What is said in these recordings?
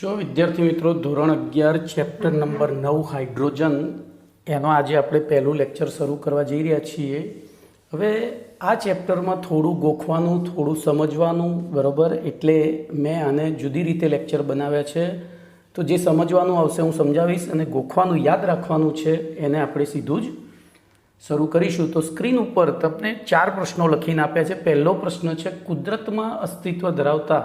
જો વિદ્યાર્થી મિત્રો ધોરણ 11 ચેપ્ટર નંબર 9 હાઇડ્રોજન એનો આજે આપણે પહેલું લેક્ચર શરૂ કરવા જઈ રહ્યા છીએ. હવે આ ચેપ્ટરમાં થોડું ગોખવાનું, થોડું સમજવાનું, બરાબર. એટલે મેં આને જુદી રીતે લેક્ચર બનાવ્યા છે. તો જે સમજવાનું આવશે હું સમજાવીશ અને ગોખવાનું યાદ રાખવાનું છે એને આપણે સીધું જ શરૂ કરીશું. તો સ્ક્રીન ઉપર તમને 4 પ્રશ્નો લખીને આપ્યા છે. પહેલો પ્રશ્ન છે, કુદરતમાં અસ્તિત્વ ધરાવતા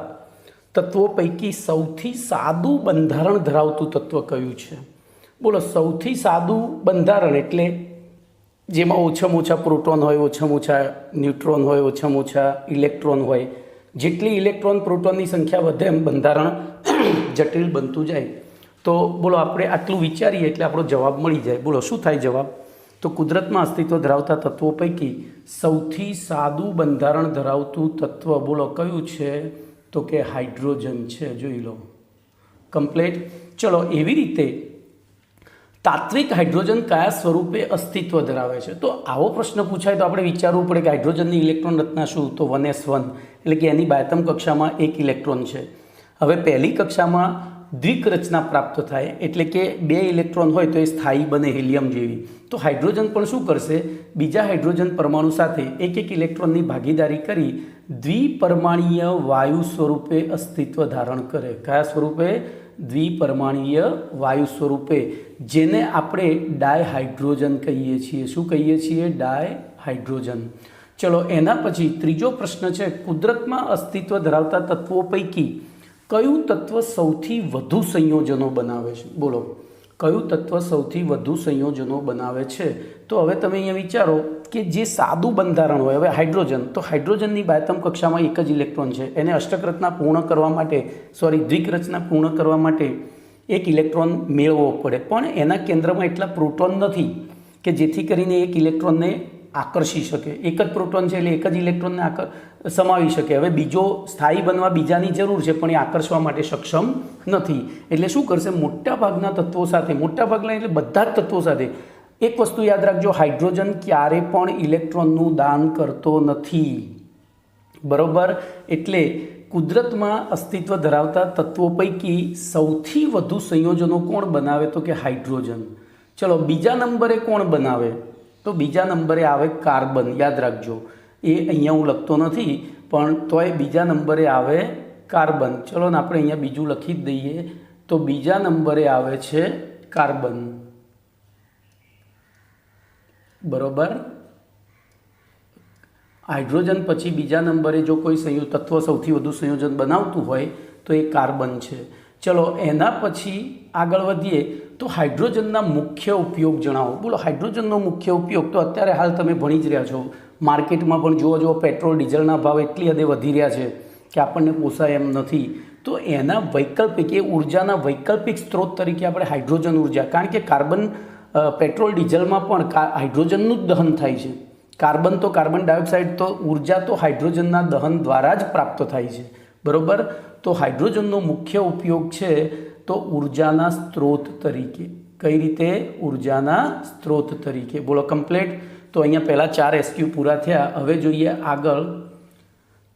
તત્વો પૈકી સૌથી સાદું બંધારણ ધરાવતું તત્વ કયું છે? બોલો, સૌથી સાદું બંધારણ એટલે જેમાં ઓછામાં ઓછા પ્રોટોન હોય, ઓછામાં ઓછા ન્યુટ્રોન હોય, ઓછામાં ઓછા ઇલેક્ટ્રોન હોય. જેટલી ઇલેક્ટ્રોન પ્રોટોનની સંખ્યા વધે એમ બંધારણ જટિલ બનતું જાય. તો બોલો, આપણે આટલું વિચારીએ એટલે આપણો જવાબ મળી જાય. બોલો, શું થાય જવાબ? તો કુદરતમાં અસ્તિત્વ ધરાવતા તત્વો પૈકી સૌથી સાદું બંધારણ ધરાવતું તત્વ બોલો કયું છે? તો કે હાઇડ્રોજન છે. જોઈ લો, કમ્પ્લીટ. ચલો, એવી રીતે તાત્વિક હાઇડ્રોજન કયા સ્વરૂપે અસ્તિત્વ ધરાવે છે? તો આવો પ્રશ્ન પૂછાય તો આપણે વિચારવું પડે કે હાઇડ્રોજનની ઇલેક્ટ્રોન રચના શું? તો 1s1 એટલે કે એની બાહ્યતમ કક્ષામાં એક ઇલેક્ટ્રોન છે. હવે પહેલી કક્ષામાં દ્વિક રચના પ્રાપ્ત થાય એટલે કે 2 ઇલેક્ટ્રોન હોય તો એ સ્થાયી બને, હિલિયમ જેવી. તો હાઇડ્રોજન પણ શું કરશે? બીજા હાઇડ્રોજન પરમાણુ સાથે એક ઇલેક્ટ્રોનની ભાગીદારી કરી દ્વિપરમાણીય વાયુ સ્વરૂપે અસ્તિત્વ ધારણ કરે. કયા સ્વરૂપે? દ્વિપરમાણીય વાયુ સ્વરૂપે, જેને આપણે ડાયહાઇડ્રોજન કહીએ છીએ. શું કહીએ છીએ? ડાયહાઇડ્રોજન. ચલો, એના પછી ત્રીજો પ્રશ્ન છે, કુદરતમાં અસ્તિત્વ ધરાવતા તત્વો પૈકી કયું તત્વ સૌથી વધુ સંયોજનો બનાવે છે? બોલો, કયું તત્વ સૌથી વધુ સંયોજનો બનાવે છે? તો હવે તમે અહીંયા વિચારો કે જે સાદું બંધારણ હોય, હવે હાઇડ્રોજન, તો હાઇડ્રોજનની બાહ્યતમ કક્ષામાં એક જ ઇલેક્ટ્રોન છે. એને અષ્ટક રચના પૂર્ણ કરવા માટે, દ્વિક રચના પૂર્ણ કરવા માટે એક ઇલેક્ટ્રોન મેળવવો પડે. પણ એના કેન્દ્રમાં એટલા પ્રોટોન નથી કે જેથી કરીને એક ઇલેક્ટ્રોનને આકર્ષી શકે. એક જ પ્રોટોન છે એટલે એક જ ઇલેક્ટ્રોનને સમાવી શકે. હવે બીજો સ્થાયી બનવા બીજાની જરૂર છે પણ એ આકર્ષવા માટે સક્ષમ નથી. એટલે શું કરશે? મોટાભાગના તત્વો સાથે, મોટાભાગના એટલે બધા જ તત્વો સાથે એક વસ્તુ યાદ રાખજો, હાઇડ્રોજન ક્યારે પણ ઇલેક્ટ્રોનનું દાન કરતો નથી. બરોબર. એટલે કુદરતમાં અસ્તિત્વ ધરાવતા તત્વો પૈકી સૌથી વધુ સંયોજનો કોણ બનાવે? તો કે હાઇડ્રોજન. ચલો, બીજા નંબરે કોણ બનાવે? તો બીજા નંબરે આવે કાર્બન. યાદ રાખજો, એ અહીંયા હું લખતો નથી પણ તોય બીજા નંબરે આવે કાર્બન. ચલો ને આપણે અહીંયા બીજું લખી જ દઈએ. તો બીજા નંબરે આવે છે કાર્બન. બરોબર. હાઇડ્રોજન પછી બીજા નંબરે જો કોઈ તત્વ સૌથી વધુ સંયોજન બનાવતું હોય તો એ કાર્બન છે. ચલો, એના પછી આગળ વધીએ તો હાઇડ્રોજનના મુખ્ય ઉપયોગ જણાવો. બોલો, હાઇડ્રોજનનો મુખ્ય ઉપયોગ તો અત્યારે હાલ તમે ભણી જ રહ્યા છો. માર્કેટમાં પણ જુઓ, પેટ્રોલ ડીઝલના ભાવ એટલી હદે વધી રહ્યા છે કે આપણને પોસાય એમ નથી. તો એના વૈકલ્પિક, એ ઉર્જાના વૈકલ્પિક સ્ત્રોત તરીકે આપણે હાઇડ્રોજન ઉર્જા, કારણ કે પેટ્રોલ ડીઝલમાં પણ હાઇડ્રોજનનું જ દહન થાય છે. કાર્બન ડાયોક્સાઇડ તો ઉર્જા તો હાઇડ્રોજનના દહન દ્વારા જ પ્રાપ્ત થાય છે. બરાબર. તો હાઇડ્રોજનનો મુખ્ય ઉપયોગ છે તો ઉર્જાના સ્ત્રોત તરીકે. કઈ રીતે? ઉર્જાના સ્ત્રોત તરીકે. બોલો, કમ્પ્લીટ. તો અહીંયા પહેલાં 4 SQ પૂરા થયા. હવે જોઈએ આગળ.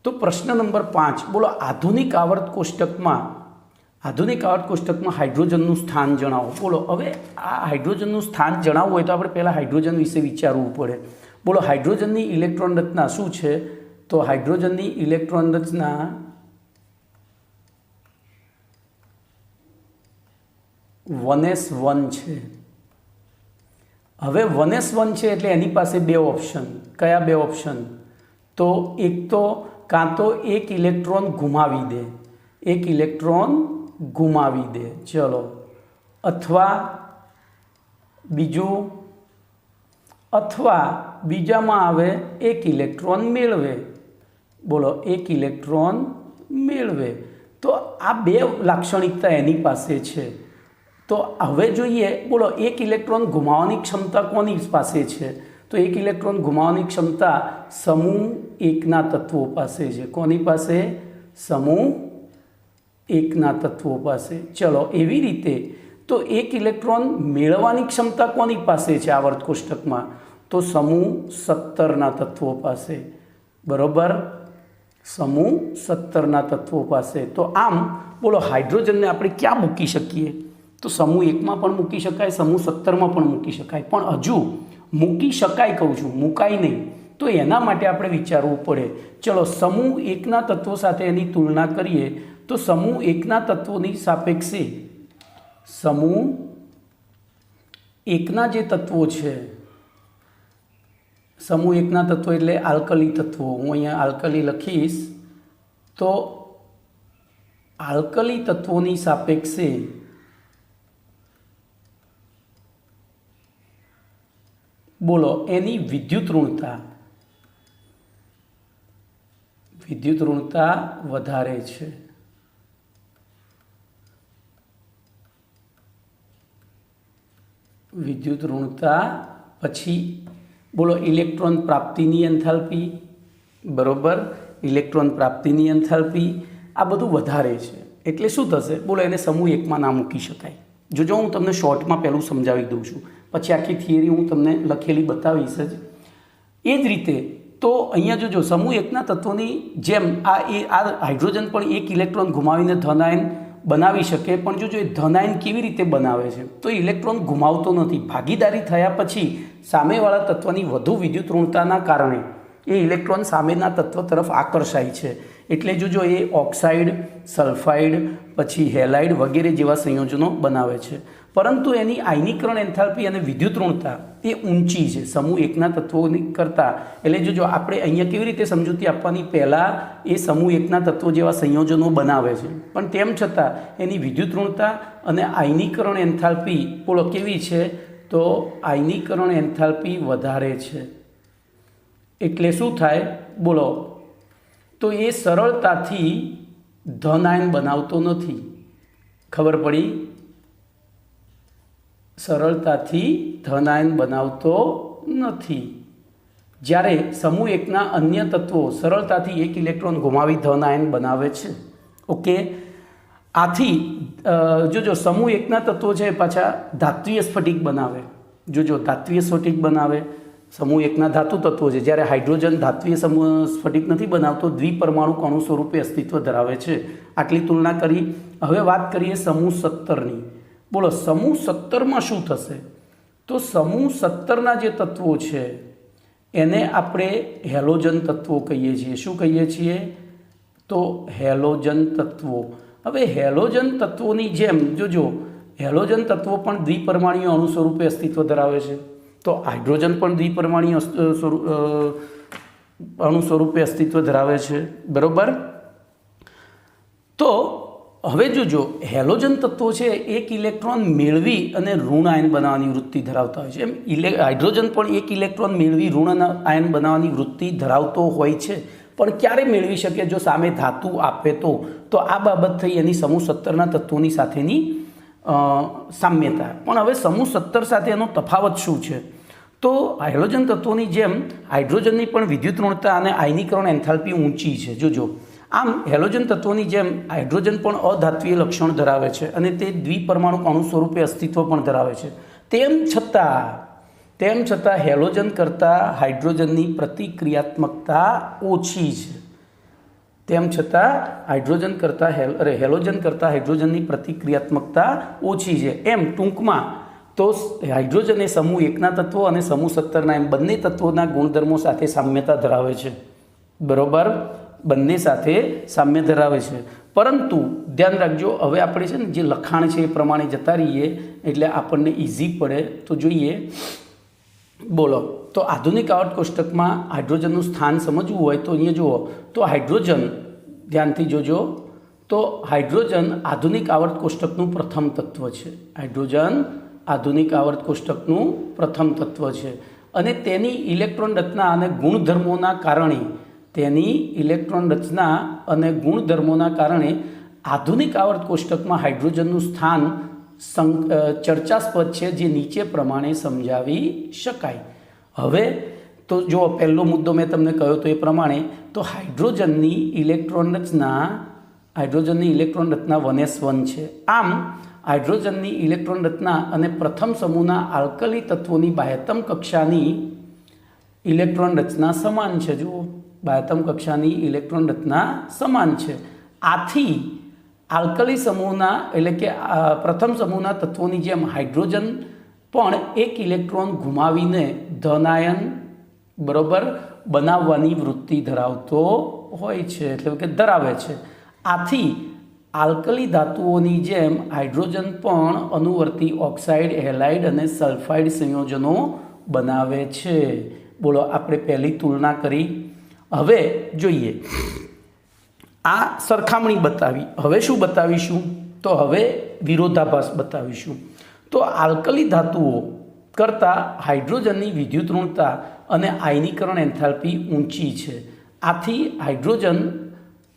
તો પ્રશ્ન નંબર 5, બોલો, આધુનિક આવર્ત કોષ્ટકમાં હાઇડ્રોજનનું સ્થાન જણાવો. બોલો, હવે આ હાઇડ્રોજનનું સ્થાન જણાવવું હોય તો આપણે પહેલાં હાઇડ્રોજન વિશે વિચારવું પડે. બોલો, હાઇડ્રોજનની ઇલેક્ટ્રોન રચના શું છે? તો હાઇડ્રોજનની ઇલેક્ટ્રોન રચના 1s1 છે. હવે 1s1 છે એટલે એની પાસે 2 ઓપ્શન. કયા 2 ઓપ્શન? તો એક તો કાં તો એક ઇલેક્ટ્રોન ગુમાવી દે, ચલો, અથવા બીજામાં આવે એક ઇલેક્ટ્રોન મેળવે. બોલો, એક ઇલેક્ટ્રોન મેળવે. તો આ 2 લાક્ષણિકતા એની પાસે છે. તો હવે જોઈએ, બોલો, એક ઇલેક્ટ્રોન ગુમાવવાની ક્ષમતા કોની પાસે છે? તો એક ઇલેક્ટ્રોન ગુમાવવાની ક્ષમતા સમૂહ 1ના તત્વો પાસે છે. કોની પાસે? સમૂહ 1ના તત્વો પાસે. ચલો, એવી રીતે તો એક ઇલેક્ટ્રોન મેળવવાની ક્ષમતા કોની પાસે છે આવર્ત કોષ્ટકમાં? તો સમૂહ 17ના તત્વો પાસે. બરાબર. સમૂહ 17ના તત્વો પાસે. તો આમ બોલો હાઇડ્રોજનને આપણે ક્યાં મૂકી શકીએ? તો સમૂહ 1માં પણ મૂકી શકાય, સમૂહ 17માં પણ મૂકી શકાય, પણ હજુ મૂકી શકાય કહું છું, મુકાય નહીં. તો એના માટે આપણે વિચારવું પડે. ચલો સમૂહ 1ના તત્વો સાથે એની તુલના કરીએ તો સમૂહ 1ના તત્વોની સાપેક્ષે સમૂહ 1ના જે તત્વો છે, સમૂહ 1ના તત્વો એટલે આલ્કલી તત્વો, હું અહીંયા આલ્કલી લખીશ. તો આલ્કલી તત્વોની સાપેક્ષે બોલો એની વિદ્યુત ઋણતા વધારે છે. વિદ્યુત ઋણતા પછી બોલો ઇલેક્ટ્રોન પ્રાપ્તિની એન્થાલ્પી, બરોબર, ઇલેક્ટ્રોન પ્રાપ્તિની એન્થાલ્પી આ બધું વધારે છે. એટલે શું થશે? બોલો એને સમૂહ 1માં ના મૂકી શકાય. જોજો હું તમને શોર્ટમાં પહેલું સમજાવી દઉં છું, પછી આખી થિયરી હું તમને લખેલી બતાવીશ જ. એ જ રીતે તો અહીંયા જોજો સમૂહ 1ના તત્વોની જેમ આ હાઇડ્રોજન પણ એક ઇલેક્ટ્રોન ગુમાવીને ધન આયન બનાવી શકે, પણ જોજો એ ધન આયન કેવી રીતે બનાવે છે? તો ઇલેક્ટ્રોન ગુમાવતો નથી. ભાગીદારી થયા પછી સામેવાળા તત્વની વધુ વિદ્યુત ઋણતાના કારણે એ ઇલેક્ટ્રોન સામેના તત્વ તરફ આકર્ષાય છે. એટલે જોજો એ ઓક્સાઇડ, સલ્ફાઇડ, પછી હેલાઇડ વગેરે જેવા સંયોજનો બનાવે છે. પરંતુ એની આયનીકરણ એન્થાલ્પી અને વિદ્યુત ઋણતા એ ઊંચી છે સમૂહ 1ના તત્વોની કરતાં. એટલે જોજો આપણે અહીંયા કેવી રીતે સમજૂતી આપવાની, પહેલાં એ સમૂહ 1ના તત્વો જેવા સંયોજનો બનાવે છે, પણ તેમ છતાં એની વિદ્યુત ઋણતા અને આયનીકરણ એન્થાલ્પી બોલો કેવી છે? તો આયનીકરણ એન્થાલ્પી વધારે છે. એટલે શું થાય બોલો? તો એ સરળતાથી ધન આયન બનાવતો નથી. ખબર પડી? સરળતાથી ધન આયન બનાવતો નથી. જ્યારે સમૂહ 1ના અન્ય તત્વો સરળતાથી એક ઇલેક્ટ્રોન ગુમાવી ધન આયન બનાવે છે. ઓકે, આથી જોજો સમૂહ 1ના તત્વો છે પાછા ધાત્વીય સ્ફટિક બનાવે. જોજો ધાત્વીય સ્ફટિક બનાવે. સમૂહ 1ના ધાતુ તત્વો છે, જ્યારે હાઇડ્રોજન ધાત્વીય સ્ફટિક નથી બનાવતો, દ્વિપરમાણુ અણુ સ્વરૂપે અસ્તિત્વ ધરાવે છે. આટલી તુલના કરી. હવે વાત કરીએ સમૂહ 17ની. બોલો સમૂહ 17માં શું થશે? તો સમૂહ 17ના જે તત્વો છે એને આપણે હેલોજન તત્વો કહીએ છીએ. શું કહીએ છીએ? તો હેલોજન તત્વો. હવે હેલોજન તત્વોની જેમ જોજો હેલોજન તત્વો પણ દ્વિપરમાણીય અણુ સ્વરૂપે અસ્તિત્વ ધરાવે છે. તો હાઇડ્રોજન પણ દ્વિપરમાણીય અણુ સ્વરૂપે અસ્તિત્વ ધરાવે છે, બરોબર. તો હવે જોજો હેલોજન તત્વો છે એક ઇલેક્ટ્રોન મેળવી અને ઋણ આયન બનાવવાની વૃત્તિ ધરાવતા હોય છે. એમ હાઇડ્રોજન પણ એક ઇલેક્ટ્રોન મેળવી ઋણ આયન બનાવવાની વૃત્તિ ધરાવતો હોય છે, પણ ક્યારે મેળવી શકે? જો સામે ધાતુ આપે તો. તો આ બાબત થઈ એની સમૂહ 17ના તત્વોની સાથેની સામ્યતા. પણ હવે સમૂહ 17 સાથે એનો તફાવત શું છે? તો હેલોજન તત્વોની જેમ હાઇડ્રોજનની પણ વિદ્યુત ઋણતા અને આયનીકરણ એન્થાલ્પી ઊંચી છે. જોજો આમ હેલોજન તત્વોની જેમ હાઇડ્રોજન પણ અધાત્વીય લક્ષણ ધરાવે છે અને તે દ્વિપરમાણુ અણુ સ્વરૂપે અસ્તિત્વ પણ ધરાવે છે. તેમ છતાં હેલોજન કરતાં હાઇડ્રોજનની પ્રતિક્રિયાત્મકતા ઓછી છે. તેમ છતાં હેલોજન કરતાં હાઇડ્રોજનની પ્રતિક્રિયાત્મકતા ઓછી છે. એમ ટૂંકમાં તો હાઇડ્રોજન એ સમૂહ 1ના તત્વો અને સમૂહ 17ના એમ બંને તત્વોના ગુણધર્મો સાથે સામ્યતા ધરાવે છે, બરોબર. બંને સાથે સામ્ય ધરાવે છે. પરંતુ ધ્યાન રાખજો, હવે આપણે છે ને જે લખાણ છે એ પ્રમાણે જતા રહીએ એટલે આપણને ઇઝી પડે. તો જોઈએ બોલો. તો આધુનિક આવર્ત કોષ્ટકમાં હાઇડ્રોજનનું સ્થાન સમજવું હોય તો અહીંયા જુઓ. તો હાઇડ્રોજન ધ્યાનથી જોજો. તો હાઇડ્રોજન આધુનિક આવર્ત કોષ્ટકનું પ્રથમ તત્વ છે. હાઇડ્રોજન આધુનિક આવર્ત કોષ્ટકનું પ્રથમ તત્વ છે અને તેની ઇલેક્ટ્રોન રચના અને ગુણધર્મોના કારણે આધુનિક આવર્ત કોષ્ટકમાં હાઇડ્રોજનનું સ્થાન ચર્ચાસ્પદ છે, જે નીચે પ્રમાણે સમજાવી શકાય. હવે તો જો પહેલો મુદ્દો મેં તમને કહ્યો તો એ પ્રમાણે તો હાઇડ્રોજનની ઇલેક્ટ્રોન રચના 1s1 છે. આમ હાઇડ્રોજનની ઇલેક્ટ્રોન રચના અને પ્રથમ સમૂહના આલ્કલી તત્વોની બાહ્યતમ કક્ષાની ઇલેક્ટ્રોન રચના સમાન છે. જુઓ બાહ્યતમ કક્ષાની ઇલેક્ટ્રોન રચના સમાન છે. આથી આલ્કલી સમૂહના એટલે કે પ્રથમ સમૂહના તત્વોની જેમ હાઇડ્રોજન પણ એક ઇલેક્ટ્રોન ગુમાવીને ધન આયન બરોબર બનાવવાની વૃત્તિ ધરાવતો હોય છે એટલે કે ધરાવે છે. આથી આલ્કલી ધાતુઓની જેમ હાઇડ્રોજન પણ અનુવર્તી ઓક્સાઇડ, હેલાઇડ અને સલ્ફાઇડ સંયોજનો બનાવે છે. બોલો, આપણે પહેલી તુલના કરી. હવે જોઈએ, આ સરખામણી બતાવી. હવે શું બતાવીશું? તો હવે વિરોધાભાસ બતાવીશું. તો આલ્કલી ધાતુઓ કરતાં હાઇડ્રોજનની વિદ્યુત ઋણતા અને આયનીકરણ એન્થાલ્પી ઊંચી છે. આથી હાઇડ્રોજન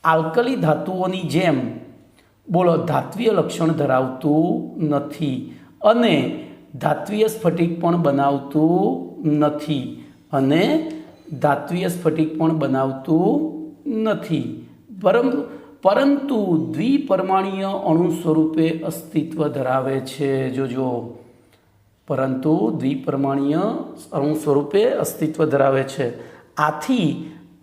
આલ્કલી ધાતુઓની જેમ બોલો ધાત્વીય લક્ષણ ધરાવતું નથી અને ધાત્વીય સ્ફટિક પણ બનાવતું નથી પરંતુ દ્વિપરમાણીય અણુ સ્વરૂપે અસ્તિત્વ ધરાવે છે. જોજો, પરંતુ દ્વિપરમાણીય અણુ સ્વરૂપે અસ્તિત્વ ધરાવે છે. આથી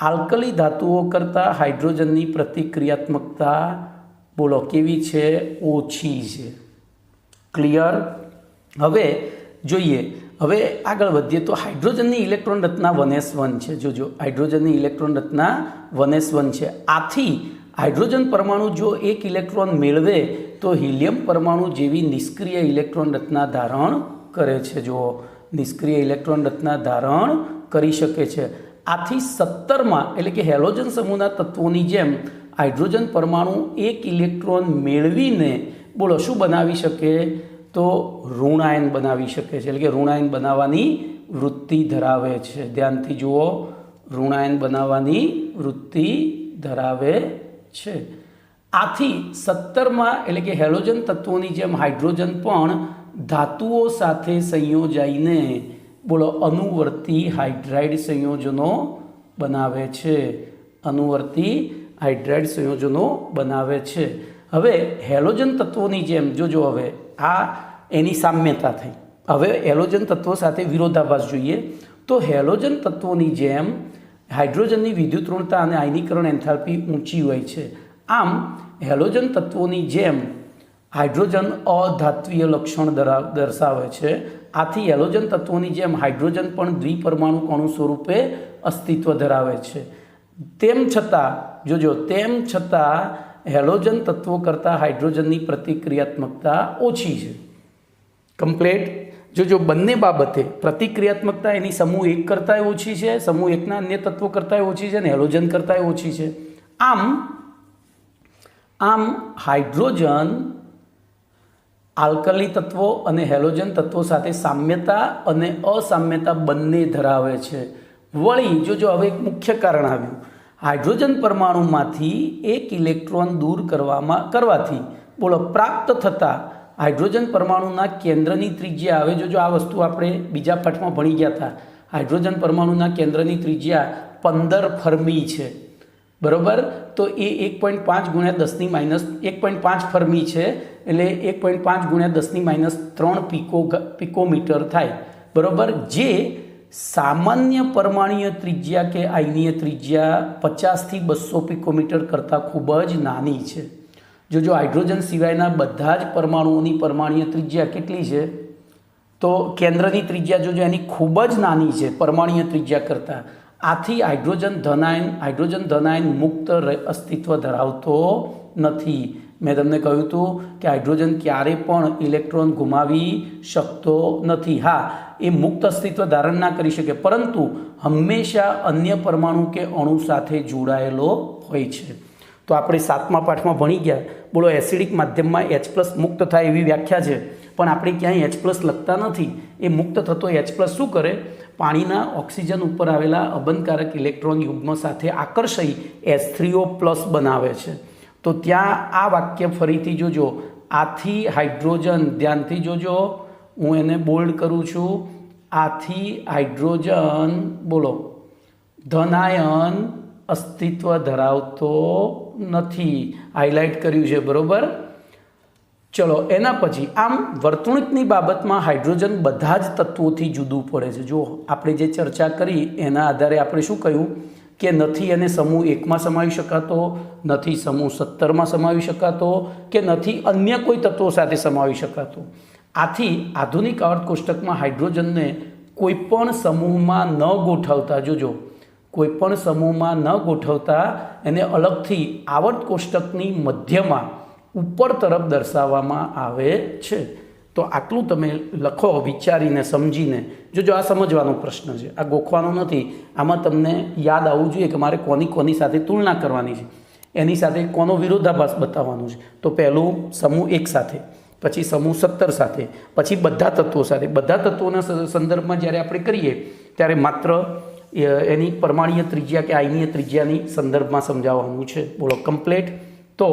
આલ્કલી ધાતુઓ કરતાં હાઇડ્રોજનની પ્રતિક્રિયાત્મકતા બોલો કેવી છે? ઓછી છે. ક્લિયર? હવે જોઈએ, હવે આગળ વધીએ તો હાઇડ્રોજનની ઇલેક્ટ્રોન રચના 1s1 છે. જોજો, હાઇડ્રોજનની ઇલેક્ટ્રોન રચના 1s1 છે. આથી હાઇડ્રોજન પરમાણુ જો એક ઇલેક્ટ્રોન મેળવે તો હિલિયમ પરમાણુ જેવી નિષ્ક્રિય ઇલેક્ટ્રોન રચના ધારણ કરે છે. જો નિષ્ક્રિય ઇલેક્ટ્રોન રચના ધારણ કરી શકે છે. આથી 17માં એટલે કે હેલોજન સમૂહના તત્વોની જેમ હાઇડ્રોજન પરમાણુ એક ઇલેક્ટ્રોન મેળવીને બોલો શું બનાવી શકે? તો ઋણાયન બનાવી શકે છે એટલે કે ઋણાયન બનાવવાની વૃત્તિ ધરાવે છે. ધ્યાનથી જુઓ, ઋણાયન બનાવવાની વૃત્તિ ધરાવે છે. આથી 17માં એટલે કે હેલોજન તત્વોની જેમ હાઇડ્રોજન પણ ધાતુઓ સાથે સંયોજાઈને બોલો અનુવર્તી હાઇડ્રાઇડ સંયોજનો બનાવે છે. હવે હેલોજન તત્વોની જેમ જોજો, હવે આ એની સામ્યતા થઈ. હવે હેલોજન તત્વો સાથે વિરોધાભાસ જોઈએ તો હેલોજન તત્વોની જેમ હાઇડ્રોજનની વિદ્યુત ઋણતા અને આયનીકરણ એન્થાલ્પી ઊંચી હોય છે. આમ હેલોજન તત્વોની જેમ હાઇડ્રોજન અધાત્વીય લક્ષણ દર્શાવે છે. આથી હેલોજન તત્વોની જેમ હાઇડ્રોજન પણ દ્વિપરમાણુ અણુ સ્વરૂપે અસ્તિત્વ ધરાવે છે. તેમ છતાં હેલોજન તત્વો કરતાં હાઇડ્રોજનની પ્રતિક્રિયાત્મકતા ઓછી છે. કમ્પ્લેટ? જો બંને બાબતે પ્રતિક્રિયાત્મકતા એની સમૂહ 1 કરતાં ઓછી છે, સમૂહ 1ના અન્ય તત્વો કરતાં ઓછી છે અને હેલોજન કરતાં ઓછી છે. આમ હાઇડ્રોજન આલ્કલી તત્વો અને હેલોજન તત્વો સાથે સામ્યતા અને અસામ્યતા બંને ધરાવે છે. વળી જોજો, હવે એક મુખ્ય કારણ આવ્યું. હાઇડ્રોજન પરમાણુમાંથી એક ઇલેક્ટ્રોન દૂર કરવાથી બોલો પ્રાપ્ત થતા હાઇડ્રોજન પરમાણુના કેન્દ્રની ત્રિજ્યા, હવે જોજો આ વસ્તુ આપણે બીજા પાઠમાં ભણી ગયા હતા. હાઇડ્રોજન પરમાણુના કેન્દ્રની ત્રિજ્યા 15 ફર્મી છે. બરાબર? તો એ 1.5 × 10⁻1.5 ફર્મી છે એટલે 1.5 × 10⁻³ પિકોમીટર થાય. બરાબર? જે સામાન્ય પરમાણુય ત્રિજ્યા કે આયનીય ત્રિજ્યા 50 થી 200 પિકોમીટર કરતાં ખૂબ જ નાની છે. જો હાઇડ્રોજન સિવાયના બધા જ પરમાણુઓની પરમાણુય ત્રિજ્યા કેટલી છે? તો કેન્દ્રની ત્રિજ્યા જોજો એની ખૂબ જ નાની છે પરમાણુય ત્રિજ્યા કરતાં. આથી હાઇડ્રોજન ધનાયન મુક્ત અસ્તિત્વ ધરાવતો નથી. મેં તમને કહ્યું હતું કે હાઇડ્રોજન ક્યારે પણ ઇલેક્ટ્રોન ગુમાવી શકતો નથી. હા, એ મુક્ત અસ્તિત્વ ધારણ ના કરી શકે, પરંતુ હંમેશા અન્ય પરમાણુ કે અણુ સાથે જોડાયેલો હોય છે. તો આપણે 7મા પાઠમાં ભણી ગયા. બોલો, એસિડિક માધ્યમમાં H+ મુક્ત થાય એવી વ્યાખ્યા છે, પણ આપણે ક્યાંય H+ લખતા નથી. એ મુક્ત થતો H+ શું કરે? પાણીના ઓક્સિજન ઉપર આવેલા અબંધકારક ઇલેક્ટ્રોન યુગ્મ સાથે આકર્ષી H3O+ બનાવે છે. તો ત્યાં આ વાક્ય ફરીથી જોજો. આથી હાઇડ્રોજન, ધ્યાનથી જોજો, હું એને બોલ્ડ કરું છું. આથી હાઇડ્રોજન બોલો ધનાયન અસ્તિત્વ ધરાવતો નથી. હાઇલાઇટ કર્યું છે. બરાબર? ચલો એના પછી આમ વર્તુણિકની બાબતમાં હાઇડ્રોજન બધા જ તત્વોથી જુદું પડે છે. જો આપણે જે ચર્ચા કરી એના આધારે આપણે શું કહ્યું કે નથી એને સમૂહ 1માં સમાવી શકાતો, નથી સમૂહ 17માં સમાવી શકાતો, કે નથી અન્ય કોઈ તત્વો સાથે સમાવી શકાતો. આથી આધુનિક આવર્ત કોષ્ટકમાં હાઇડ્રોજનને કોઈપણ સમૂહમાં ન ગોઠવતા, જોજો, કોઈપણ સમૂહમાં ન ગોઠવતા એને અલગથી આવર્ત કોષ્ટકની મધ્યમાં ઉપર તરફ દર્શાવવામાં આવે છે. તો આટલું તમે લખો વિચારીને, સમજીને. જોજો, આ સમજવાનો પ્રશ્ન છે, આ ગોખવાનો નથી. આમાં તમને યાદ આવવું જોઈએ કે મારે કોની સાથે તુલના કરવાની છે, એની સાથે કોનો વિરોધાભાસ બતાવવાનો છે. તો પહેલું સમૂહ 1 સાથે, પછી સમૂહ 17 સાથે, પછી બધા તત્વો સાથે. બધા તત્વોના સંદર્ભમાં જ્યારે આપણે કરીએ ત્યારે માત્ર એની પરમાણ્વીય ત્રિજ્યા કે આયનીય ત્રિજ્યાની સંદર્ભમાં સમજાવવાનું છે. બોલો, કમ્પ્લેટ. તો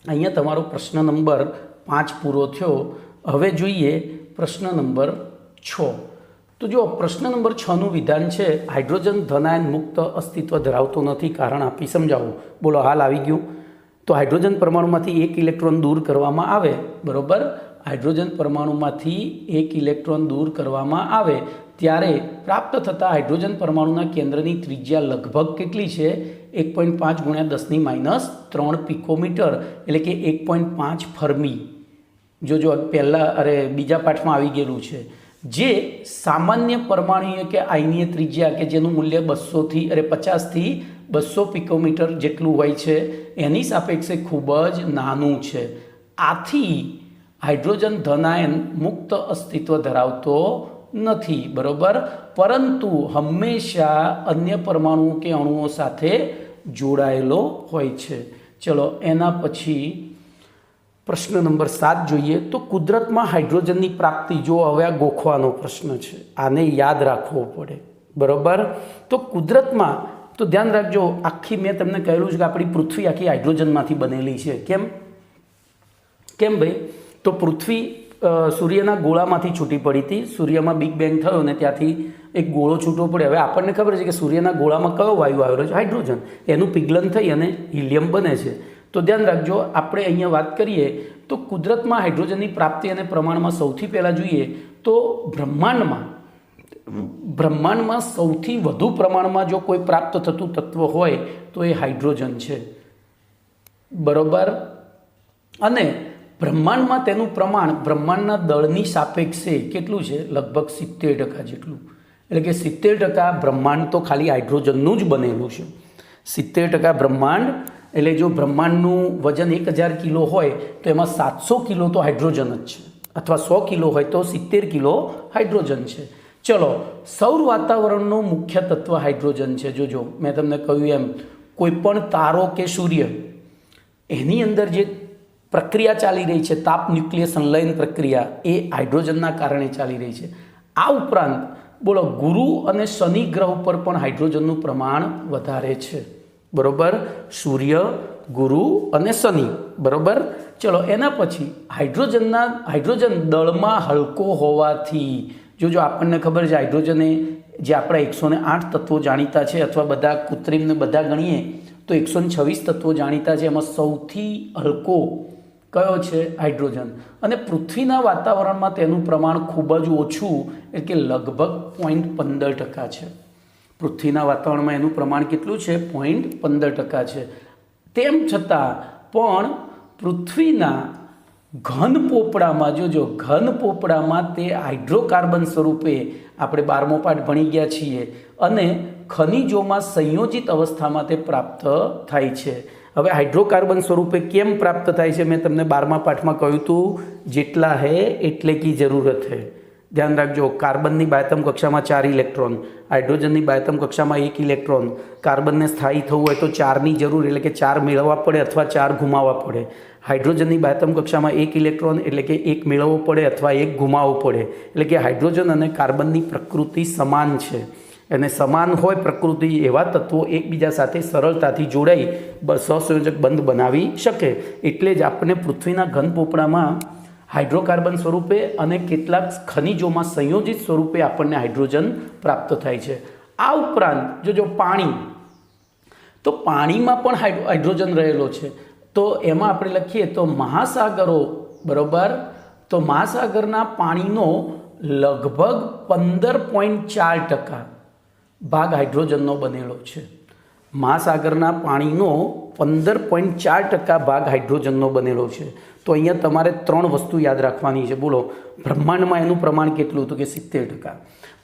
અહીંયા તમારો પ્રશ્ન નંબર 5 પૂરો થયો. હવે જોઈએ પ્રશ્ન નંબર 6. તો જો પ્રશ્ન નંબર 6નું વિધાન છે, હાઇડ્રોજન ધનાયન મુક્ત અસ્તિત્વ ધરાવતો નથી, કારણ આપી સમજાવો. બોલો, હાલ આવી ગયું. તો હાઇડ્રોજન પરમાણુમાંથી 1 ઇલેક્ટ્રોન દૂર કરવામાં આવે, બરાબર. હાઇડ્રોજન પરમાણુમાંથી 1 ઇલેક્ટ્રોન દૂર કરવામાં આવે ત્યારે પ્રાપ્ત થતા હાઇડ્રોજન પરમાણુના કેન્દ્રની ત્રિજ્યા લગભગ કેટલી છે? 1.5 × 10⁻³ પિકોમીટર, એટલે કે 1.5 ફર્મી. જો બીજા પાઠમાં આવી ગયેલું છે. જે સામાન્ય પરમાણુય કે આયનીય ત્રિજ્યા કે જેનું મૂલ્ય 50થી 200 પિકોમીટર જેટલું હોય છે એની સાપેક્ષે ખૂબ જ નાનું છે. આથી હાઇડ્રોજન ધનાયન મુક્ત અસ્તિત્વ ધરાવતો નથી, બરાબર, પરંતુ હંમેશા અન્ય પરમાણુઓ કે અણુઓ સાથે જોડાયેલો હોય છે. ચલો, એના પછી પ્રશ્ન નંબર 7 જોઈએ. તો કુદરતમાં હાઇડ્રોજનની પ્રાપ્તિ, જો હવે આ ગોખવાનો પ્રશ્ન છે, આને યાદ રાખવો પડે, બરાબર. તો કુદરતમાં, તો ધ્યાન રાખજો, આખી મેં તમને કહેલું છે કે આપણી પૃથ્વી આખી હાઇડ્રોજનમાંથી બનેલી છે. કેમ ભાઈ? તો પૃથ્વી સૂર્યના ગોળામાંથી છૂટી પડી હતી. સૂર્યમાં બિગ બેંગ થયો ને ત્યાંથી એક ગોળો છૂટવો પડે. હવે આપણને ખબર છે કે સૂર્યના ગોળામાં કયો વાયુ આવેલો છે? હાઇડ્રોજન. એનું પિઘલન થઈ અને હિલિયમ બને છે. તો ધ્યાન રાખજો, આપણે અહીંયા વાત કરીએ તો કુદરતમાં હાઇડ્રોજનની પ્રાપ્તિ અને પ્રમાણમાં સૌથી પહેલાં જોઈએ તો બ્રહ્માંડમાં સૌથી વધુ પ્રમાણમાં જો કોઈ પ્રાપ્ત થતું તત્વ હોય તો એ હાઇડ્રોજન છે, બરાબર. અને બ્રહ્માંડમાં તેનું પ્રમાણ બ્રહ્માંડના દળની સાપેક્ષે કેટલું છે? લગભગ 70% જેટલું. એટલે કે 70% બ્રહ્માંડ તો ખાલી હાઇડ્રોજનનું જ બનેલું છે. 70% બ્રહ્માંડ, એટલે જો બ્રહ્માંડનું વજન 1000 કિલો હોય તો એમાં 700 કિલો તો હાઇડ્રોજન જ છે, અથવા 100 કિલો હોય તો 70 કિલો હાઇડ્રોજન છે. ચલો, સૌર વાતાવરણનું મુખ્ય તત્વ હાઇડ્રોજન છે. જોજો, મેં તમને કહ્યું એમ, કોઈ પણ તારો કે સૂર્ય, એની અંદર જે પ્રક્રિયા ચાલી રહી છે, તાપ ન્યુક્લિયર સંલયન પ્રક્રિયા, એ હાઇડ્રોજનના કારણે ચાલી રહી છે. આ ઉપરાંત બોલો, ગુરુ અને શનિ ગ્રહ પર પણ હાઇડ્રોજનનું પ્રમાણ વધારે છે, બરાબર. સૂર્ય, ગુરુ અને શનિ, બરાબર. ચલો, એના પછી હાઇડ્રોજન દળમાં હલકો હોવાથી, જો આપણને ખબર છે હાઇડ્રોજન જે આપણા 108 તત્વો જાણીતા છે, અથવા બધા કૃત્રિમને બધા ગણીએ તો 126 તત્વો જાણીતા છે. એમાં સૌથી હલકો કયો છે? હાઇડ્રોજન. અને પૃથ્વીના વાતાવરણમાં તેનું પ્રમાણ ખૂબ જ ઓછું, એટલે કે લગભગ 0.15% છે. પૃથ્વીના વાતાવરણમાં એનું પ્રમાણ કેટલું છે? 0.15% છે. તેમ છતાં પણ પૃથ્વીના ઘન પોપડામાં, જોજો, ઘન પોપડામાં તે હાઇડ્રોકાર્બન સ્વરૂપે, આપણે 12મો પાઠ ભણી ગયા છીએ, અને ખનિજોમાં સંયોજિત અવસ્થામાં તે પ્રાપ્ત થાય છે. હવે હાઇડ્રોકાર્બન સ્વરૂપે કેમ પ્રાપ્ત થાય છે? મેં તમને 12મા પાઠમાં કહ્યું હતું, જેટલા હે એટલે કી જરૂરત હે. ધ્યાન રાખજો, કાર્બનની બાયતમ કક્ષામાં 4 ઇલેક્ટ્રોન, હાઇડ્રોજનની બાયતમ કક્ષામાં 1 ઇલેક્ટ્રોન. કાર્બનને સ્થાયી થવું હોય તો 4ની જરૂર, એટલે કે 4 મેળવવા પડે અથવા 4 ગુમાવવા પડે. હાઇડ્રોજનની બાયતમ કક્ષામાં 1 ઇલેક્ટ્રોન, એટલે કે 1 મેળવવો પડે અથવા 1 ગુમાવવો પડે. એટલે કે હાઇડ્રોજન અને કાર્બનની પ્રકૃતિ સમાન છે, અને સમાન હોય પ્રકૃતિ એવા તત્વો એકબીજા સાથે સરળતાથી જોડાઈ સહસંયોજક બંધ બનાવી શકે. એટલે જ આપણે પૃથ્વીના ઘન પોપડામાં હાઇડ્રોકાર્બન સ્વરૂપે અને કેટલાક ખનિજોમાં સંયોજિત સ્વરૂપે આપણને હાઇડ્રોજન પ્રાપ્ત થાય છે. આ ઉપરાંત જોજો, પાણી, તો પાણીમાં પણ હાઇડ્રોજન રહેલો છે. તો એમાં આપણે લખીએ તો મહાસાગરો, બરાબર. તો મહાસાગરના પાણીનો લગભગ 15.4% ભાગ હાઇડ્રોજનનો બનેલો છે. મહાસાગરના પાણીનો 15.4% ભાગ હાઇડ્રોજનનો બનેલો છે. તો અહીંયા તમારે 3 વસ્તુ યાદ રાખવાની છે. બોલો, બ્રહ્માંડમાં એનું પ્રમાણ કેટલું? તો કે 70%.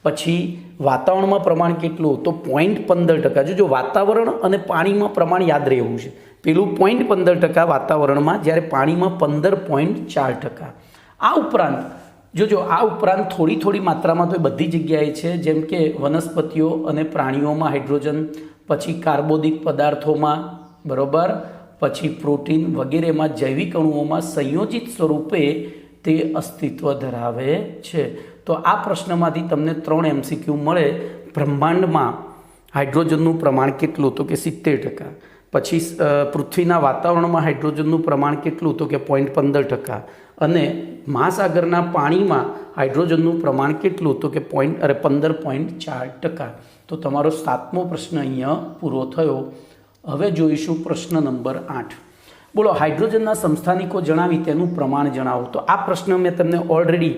પછી વાતાવરણમાં પ્રમાણ કેટલું? તો 0.15%. જો વાતાવરણ અને પાણીમાં પ્રમાણ યાદ રહેવું છે. પેલું 0.15% વાતાવરણમાં, જ્યારે પાણીમાં 15.4%. આ ઉપરાંત આ ઉપરાંત થોડી માત્રામાં તો એ બધી જગ્યાએ છે, જેમ કે વનસ્પતિઓ અને પ્રાણીઓમાં હાઇડ્રોજન, પછી કાર્બોદિત પદાર્થોમાં, બરાબર, પછી પ્રોટીન વગેરેમાં, જૈવિક અણુઓમાં સંયોજિત સ્વરૂપે તે અસ્તિત્વ ધરાવે છે. તો આ પ્રશ્નમાંથી તમને 3 MCQ મળે. બ્રહ્માંડમાં હાઇડ્રોજનનું પ્રમાણ કેટલું? તો કે 70%. પછી પૃથ્વીના વાતાવરણમાં હાઇડ્રોજનનું પ્રમાણ કેટલું? તો કે 0.15%. અને મહાસાગરના પાણીમાં હાઇડ્રોજનનું પ્રમાણ કેટલું? તો કે 15.4%. તો તમારો 7મો પ્રશ્ન અહીંયા પૂરો થયો. હવે જોઈશું પ્રશ્ન નંબર 8. બોલો, હાઇડ્રોજનના સમસ્થાનિકો જણાવી તેનું પ્રમાણ જણાવો. તો આ પ્રશ્ન મેં તમને ઓલરેડી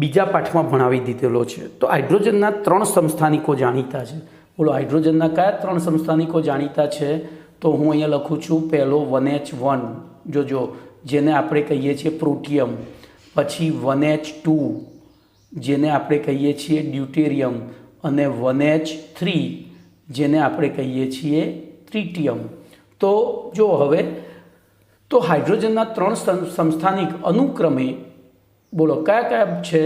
બીજા પાઠમાં ભણાવી દીધેલો છે. તો હાઇડ્રોજનના 3 સમસ્થાનિકો જાણીતા છે. બોલો, હાઇડ્રોજનના કયા 3 સમસ્થાનિકો જાણીતા છે? તો હું અહીંયા લખું છું. પહેલો 1H1, જોજો, જેને આપણે કહીએ છીએ પ્રોટિયમ. પછી 1H2, જેને આપણે કહીએ છીએ ડ્યુટેરિયમ. અને 1H3, જેને આપણે કહીએ છીએ ટ્રિટિયમ. તો જો હવે તો હાઇડ્રોજનના 3 સમસ્થાનિક અનુક્રમે, બોલો કયા છે?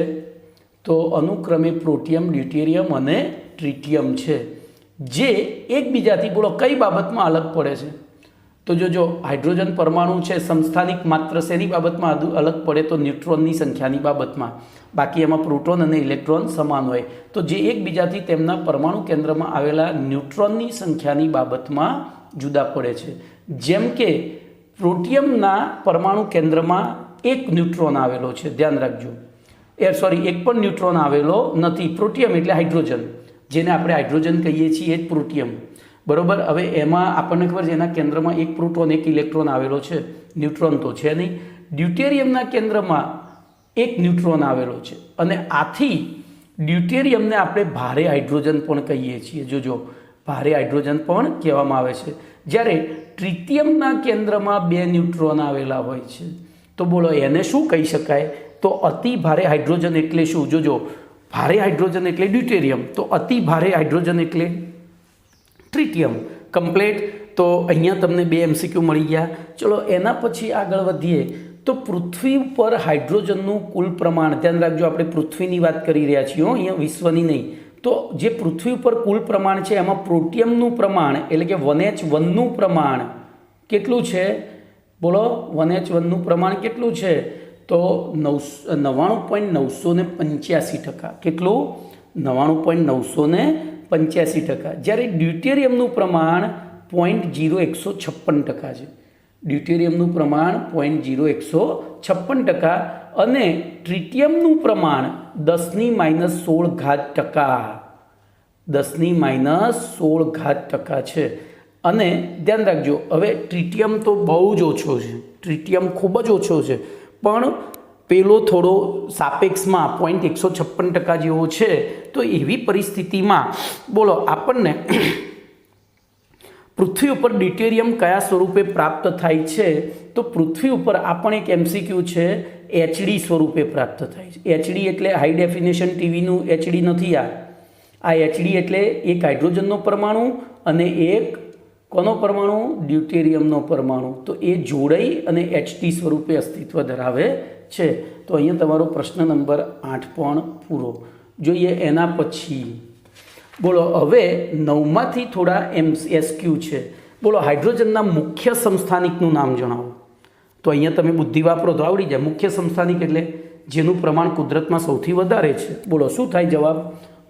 તો અનુક્રમે પ્રોટિયમ, ડ્યુટેરિયમ અને ટ્રિટિયમ છે, જે એકબીજાથી, બોલો, કઈ બાબતમાં અલગ પડે છે? તો જો હાઇડ્રોજન પરમાણુ છે સમસ્થાનિક માત્ર શેની બાબતમાં અલગ પડે? તો ન્યુટ્રોનની સંખ્યાની બાબતમાં. બાકી એમાં પ્રોટોન અને ઇલેક્ટ્રોન સમાન હોય. તો જે એકબીજાથી તેમના પરમાણુ કેન્દ્રમાં આવેલા ન્યુટ્રોનની સંખ્યાની બાબતમાં જુદા પડે છે. જેમ કે પ્રોટિયમના પરમાણુ કેન્દ્રમાં 1 ન્યુટ્રોન આવેલો છે, ધ્યાન રાખજો. એક પણ ન્યુટ્રોન આવેલો નથી. પ્રોટિયમ એટલે હાઇડ્રોજન, જેને આપણે હાઇડ્રોજન કહીએ છીએ, એ જ પ્રોટિયમ, બરાબર. હવે એમાં આપણને ખબર છે એના કેન્દ્રમાં 1 પ્રોટોન 1 ઇલેક્ટ્રોન આવેલો છે, ન્યુટ્રોન તો છે નહીં. ડ્યુટેરિયમના કેન્દ્રમાં 1 ન્યુટ્રોન આવેલો છે, અને આથી ડ્યુટેરિયમને આપણે ભારે હાઇડ્રોજન પણ કહીએ છીએ. જોજો, ભારે હાઇડ્રોજન પણ કહેવામાં આવે છે. જ્યારે ટ્રિટિયમના કેન્દ્રમાં 2 ન્યુટ્રોન આવેલા હોય છે. તો બોલો, એને શું કહી શકાય? તો અતિ ભારે હાઇડ્રોજન એટલે શું? જોજો, ભારે હાઇડ્રોજન એટલે ડ્યુટેરિયમ, તો અતિ ભારે હાઇડ્રોજન એટલે ટ્રિટિયમ. કમ્પ્લેટ. તો અહીંયા તમને 2 MCQ મળી ગયા. ચલો એના પછી આગળ વધીએ. તો પૃથ્વી ઉપર હાઇડ્રોજનનું કુલ પ્રમાણ, ધ્યાન રાખજો, આપણે પૃથ્વીની વાત કરી રહ્યા છીએ, અહીંયા વિશ્વની નહીં. તો જે પૃથ્વી ઉપર કુલ પ્રમાણ છે એમાં પ્રોટિયમનું પ્રમાણ એટલે કે 1H1નું પ્રમાણ કેટલું છે? બોલો, 1H1નું પ્રમાણ કેટલું છે? તો 99.985%. કેટલું? 99.985%. જ્યારે ડ્યુટેરિયમનું પ્રમાણ 0.0156% છે. ડ્યુટેરિયમનું પ્રમાણ 0.0156% અને ટ્રિટિયમનું પ્રમાણ 10⁻16%. 10⁻16% છે. અને ધ્યાન રાખજો, હવે ટ્રિટિયમ તો બહુ જ ઓછો છે, ટ્રિટિયમ ખૂબ જ ઓછો છે, પણ પેલો થોડો સાપેક્ષમાં 0.156% જેવો છે. તો એવી પરિસ્થિતિમાં, બોલો, આપણને પૃથ્વી ઉપર ડ્યુટેરિયમ કયા સ્વરૂપે પ્રાપ્ત થાય છે? તો પૃથ્વી ઉપર આપણને એક MCQ છે, HD સ્વરૂપે પ્રાપ્ત થાય છે. HD એટલે હાઈ ડેફિનેશન ટીવીનું HD નથી. આ HD એટલે એક હાઇડ્રોજનનો પરમાણુ અને એક કોનો પરમાણુ? ડ્યુટેરિયમનો પરમાણુ. તો એ જોડાઈ અને HD સ્વરૂપે અસ્તિત્વ ધરાવે છે. તો અહીંયા તમારો પ્રશ્ન નંબર 8 પણ પૂરો. જોઈએ એના પછી, બોલો, હવે 9માંથી થોડા SQ છે. બોલો, હાઇડ્રોજનના મુખ્ય સમસ્થાનિકનું નામ જણાવો. તો અહીંયા તમે બુદ્ધિ વાપરો તો આવડી જાય. મુખ્ય સમસ્થાનિક એટલે જેનું પ્રમાણ કુદરતમાં સૌથી વધારે છે. બોલો, શું થાય જવાબ?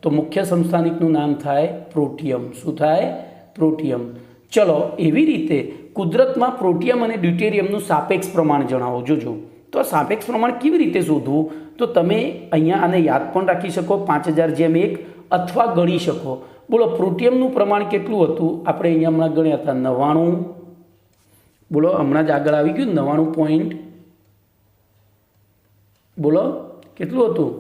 તો મુખ્ય સમસ્થાનિકનું નામ થાય પ્રોટિયમ. શું થાય? પ્રોટિયમ. ચલો, એવી રીતે કુદરતમાં પ્રોટિયમ અને ડ્યુટેરિયમનું સાપેક્ષ પ્રમાણ જણાવો. જોજો, તો આ સાપેક્ષ પ્રમાણ કેવી રીતે શોધવું? તો તમે અહીંયા આને યાદ પણ રાખી શકો, 5000:1, અથવા ગણી શકો. બોલો, પ્રોટિયમનું પ્રમાણ કેટલું હતું? આપણે અહીંયા હમણાં ગણ્યા હતા 99. બોલો, હમણાં જ આગળ આવી ગયું 99 પોઈન્ટ. બોલો, કેટલું હતું?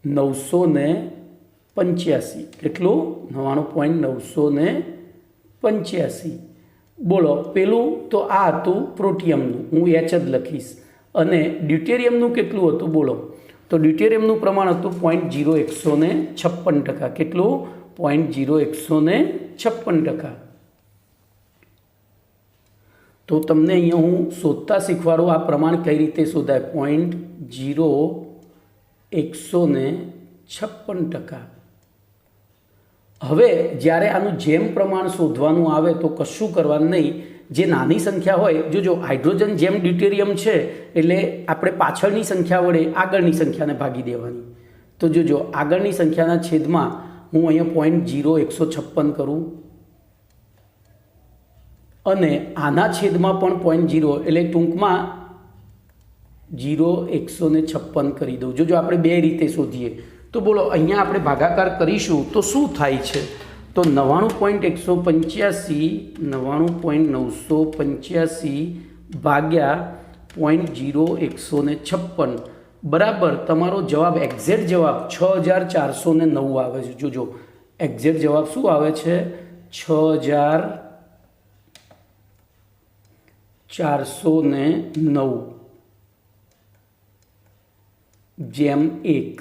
985. કેટલું? 99.985. 85. બોલો પેલું તો આ હતું પ્રોટિયમનું, હું એચ જ લખીશ. અને ડ્યુટેરિયમનું કેટલું હતું બોલો? તો ડ્યુટેરિયમનું પ્રમાણ હતું 0.0156%. કેટલું? 0.0156%. તો તમને અહીંયા હું શોધતા શીખવાડું આ પ્રમાણ કઈ રીતે શોધાય. 0.0156%. હવે જ્યારે આનું જેમ પ્રમાણ શોધવાનું આવે તો કશું કરવાનું નહીં. જે નાની સંખ્યા હોય, જો હાઇડ્રોજન જેમ ડ્યુટેરિયમ છે એટલે આપણે પાછળની સંખ્યા વડે આગળની સંખ્યાને ભાગી દેવાની. તો જો આગળની સંખ્યાના છેદમાં હું અહીંયા 0.0156 કરું અને આના છેદમાં પણ 0 એટલે ટૂંકમાં 0.156 કરી દઉં. જો આપણે બે રીતે શોધીએ તો બોલો અહીંયા આપણે ભાગાકાર કરીશું તો શું થાય છે? તો 99.985 ભાગ્યા 0.0156 બરાબર તમારો જવાબ, એક્ઝેક્ટ જવાબ 6409 આવે છે. જોજો એક્ઝેક્ટ જવાબ શું આવે છે? 6409 જેમ 1.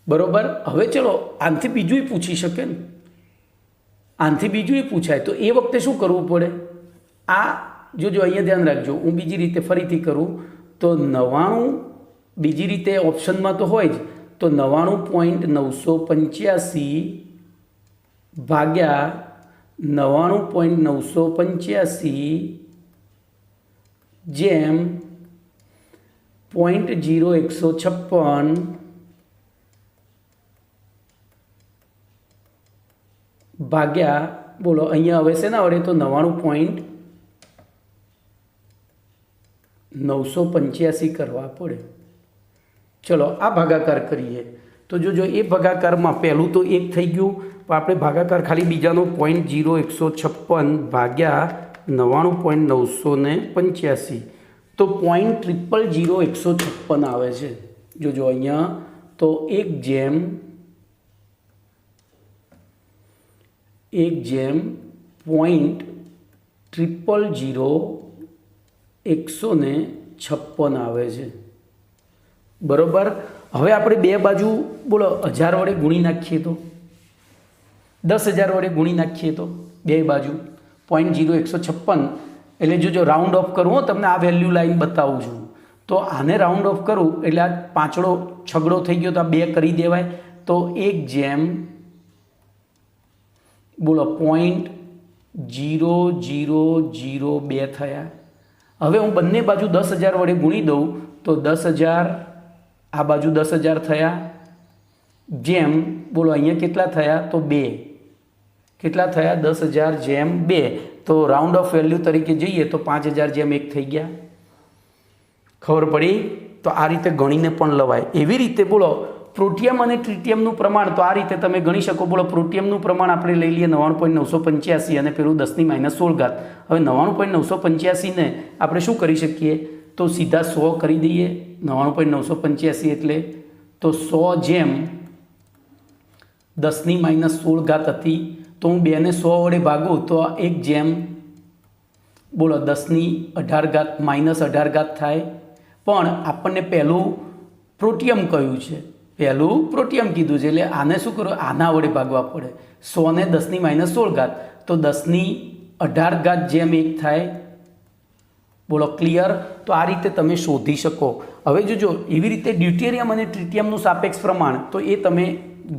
બરોબર. હવે ચલો આનાથી બીજું પૂછી શકે ને, આનાથી બીજું પૂછાય તો એ વખતે શું કરવું પડે? આ જો અહીંયા ધ્યાન રાખજો, હું બીજી રીતે ફરીથી કરું તો 99 બીજી રીતે ઓપ્શનમાં તો હોય જ, તો 99.985 ભાગ્યા 99.985 જેમ 0.0156 ભાગ્યા બોલો અહીંયા હવે છે ને વડે તો 99.985 કરવા પડે. ચલો આ ભાગાકાર કરીએ તો જો એ ભાગાકારમાં પહેલું તો 1 થઈ ગયું, પણ આપણે ભાગાકાર ખાલી બીજાનો 0.0156 ભાગ્યા 99.985 તો 0.00156 આવે છે. જો અહીંયા તો 1 જેમ 0.00156 આવે છે. બરોબર. હવે આપણે બે બાજુ બોલો 1000 વડે ગુણી નાખીએ તો 10,000 વડે ગુણી નાખીએ તો બે બાજુ 0.0156 એટલે જો રાઉન્ડ ઓફ કરું, તમને આ વેલ્યુ લાઈન બતાવું છું. તો આને રાઉન્ડ ઓફ કરું એટલે આ પાંચડો છગડો થઈ ગયો તો આ 2 કરી દેવાય. તો 1 જેમ બોલો 0.0002 થયા. હવે હું બંને બાજુ 10,000 વડે ગુણી દઉં તો 10,000 આ બાજુ 10,000 થયા જેમ બોલો અહીંયા કેટલા થયા તો 2. કેટલા થયા? 10,000 જેમ 2. તો રાઉન્ડ ઓફ વેલ્યુ તરીકે જઈએ તો 5,000 જેમ 1 થઈ ગયા. ખબર પડી? તો આ રીતે ગણીને પણ લવાય. એવી રીતે બોલો પ્રોટિયમ અને ટ્રિટિયમનું પ્રમાણ તો આ રીતે તમે ગણી શકો. બોલો પ્રોટિયમનું પ્રમાણ આપણે લઈ લઈએ 99.985 અને પેલું 10⁻16. હવે 99.985 ને આપણે શું કરી શકીએ? તો સીધા 100 કરી દઈએ. 99.985 એટલે તો 100 જેમ 10⁻16 હતી. તો હું 2 ને 100 વડે ભાગું તો 1 જેમ બોલો 10⁻18 -18 થાય. પણ આપણને પહેલું પ્રોટિયમ કહ્યું છે, પહેલું પ્રોટિયમ કીધું છે એટલે આને શું કરો? આના વડે ભાગવા પડે. 100 ને 10⁻16 તો 10⁻18 જેમ 1 થાય. બોલો ક્લિયર? તો આ રીતે તમે શોધી શકો. હવે જો એવી રીતે ડ્યુટેરિયમ અને ટ્રિટિયમનું સાપેક્ષ પ્રમાણ તો એ તમે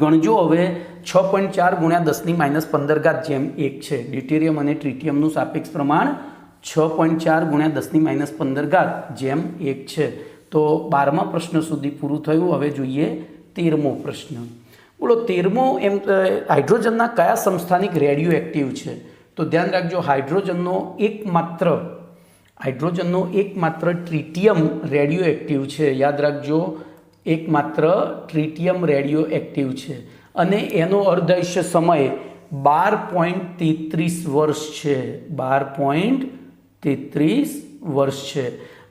ગણજો. હવે 6.4 × 10⁻15 જેમ 1 છે. ડ્યુટેરિયમ અને ટ્રિટિયમનું સાપેક્ષ પ્રમાણ 6.4 × 10⁻15 જેમ 1 છે. તો 12મા પ્રશ્ન સુધી પૂરું થયું. હવે જોઈએ 13મો પ્રશ્ન. બોલો 13મો એમ હાઇડ્રોજનના કયા સમસ્થાનિક રેડિયો એક્ટિવ છે? તો ધ્યાન રાખજો હાઇડ્રોજનનો એકમાત્ર ટ્રિટિયમ રેડિયો એક્ટિવ છે. યાદ રાખજો એકમાત્ર ટ્રિટિયમ રેડિયો એક્ટિવ છે અને એનો અર્ધાયુષ્ય સમય 12.33 વર્ષ છે. 12.33 વર્ષ છે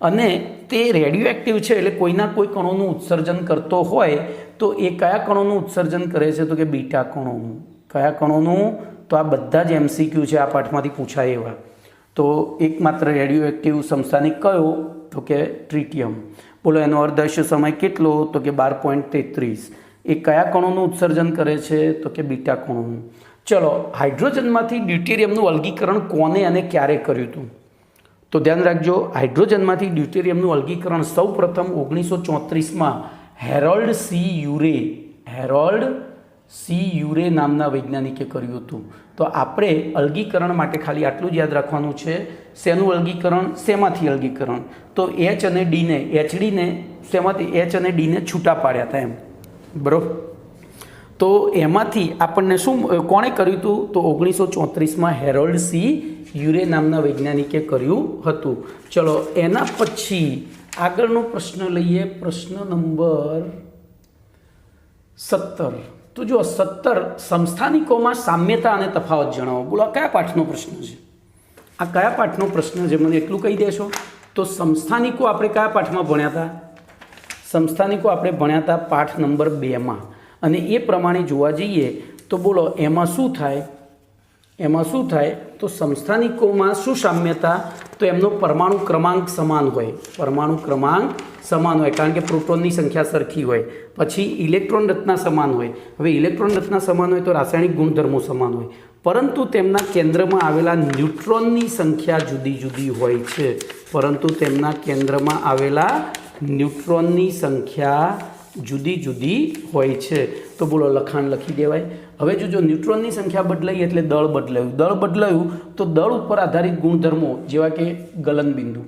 અને તે રેડિયો એક્ટિવ છે એટલે કોઈના કોઈ કણોનું ઉત્સર્જન કરતો હોય તો એ કયા કણોનું ઉત્સર્જન કરે છે? તો કે બીટા કણોનું. કયા કણોનું તો આ બધા જ MCQ છે આ પાઠમાંથી પૂછાય એવા. તો એકમાત્ર રેડિયો એક્ટિવ સમસ્થાનિક કયો? તો કે ટ્રિટિયમ. બોલો એનો અર્ધઆયુષ્ય સમય કેટલો? તો કે 12.33. એ કયા કણોનું ઉત્સર્જન કરે છે? તો કે બીટા કણોનું. ચલો, હાઇડ્રોજનમાંથી ડ્યુટેરિયમનું અલગીકરણ કોને અને ક્યારે કર્યું હતું? તો ધ્યાન રાખજો, હાઇડ્રોજનમાંથી ડ્યુટેરિયમનું અલગીકરણ સૌ પ્રથમ 1934માં હેરોલ્ડ સી યુરે નામના વૈજ્ઞાનિકે કર્યું હતું. તો આપણે અલગીકરણ માટે ખાલી આટલું જ યાદ રાખવાનું છે. શેનું અલગીકરણ? શેમાંથી અલગીકરણ? તો એચ અને ડીને, એચડીને શેમાંથી? એચ અને ડીને છૂટા પાડ્યા હતા એમ, બરાબર. તો એમાંથી આપણને શું, કોણે કર્યું હતું? તો 1934માં હેરોલ્ડ સી યુરે નામના વૈજ્ઞાનિકે કર્યું હતું. ચલો, એના પછી આગળનો પ્રશ્ન લઈએ, પ્રશ્ન નંબર 17. તો જો 17, સમસ્થાનિકોમાં સામ્યતા અને તફાવત જણાવો. બોલો આ કયા પાઠનો પ્રશ્ન છે? આ કયા પાઠનો પ્રશ્ન છે? મને એટલું કહી દેશો. તો સમસ્થાનિકો આપણે કયા પાઠમાં ભણ્યા હતા? સમસ્થાનિકો આપણે ભણ્યા હતા પાઠ નંબર 2માં. અને એ પ્રમાણે જોવા જઈએ તો બોલો એમાં શું થાય? તો સમસ્થાનિકોમાં શું સામ્યતા? તો એમનો પરમાણુ ક્રમાંક સમાન હોય. પરમાણુ ક્રમાંક સમાન હોય, કારણ કે પ્રોટોનની સંખ્યા સરખી હોય. પછી ઇલેક્ટ્રોન રચના સમાન હોય. હવે ઇલેક્ટ્રોન રચના સમાન હોય તો રાસાયણિક ગુણધર્મો સમાન હોય, પરંતુ તેમના કેન્દ્રમાં આવેલા ન્યુટ્રોનની સંખ્યા જુદી જુદી હોય છે. પરંતુ તેમના કેન્દ્રમાં આવેલા ન્યુટ્રોનની સંખ્યા જુદી જુદી હોય છે. તો બોલો લખાણ લખી દેવાય. હવે જો ન્યુટ્રોનની સંખ્યા બદલાઈ એટલે દળ બદલાયું તો દળ ઉપર આધારિત ગુણધર્મો જેવા કે ગલનબિંદુ,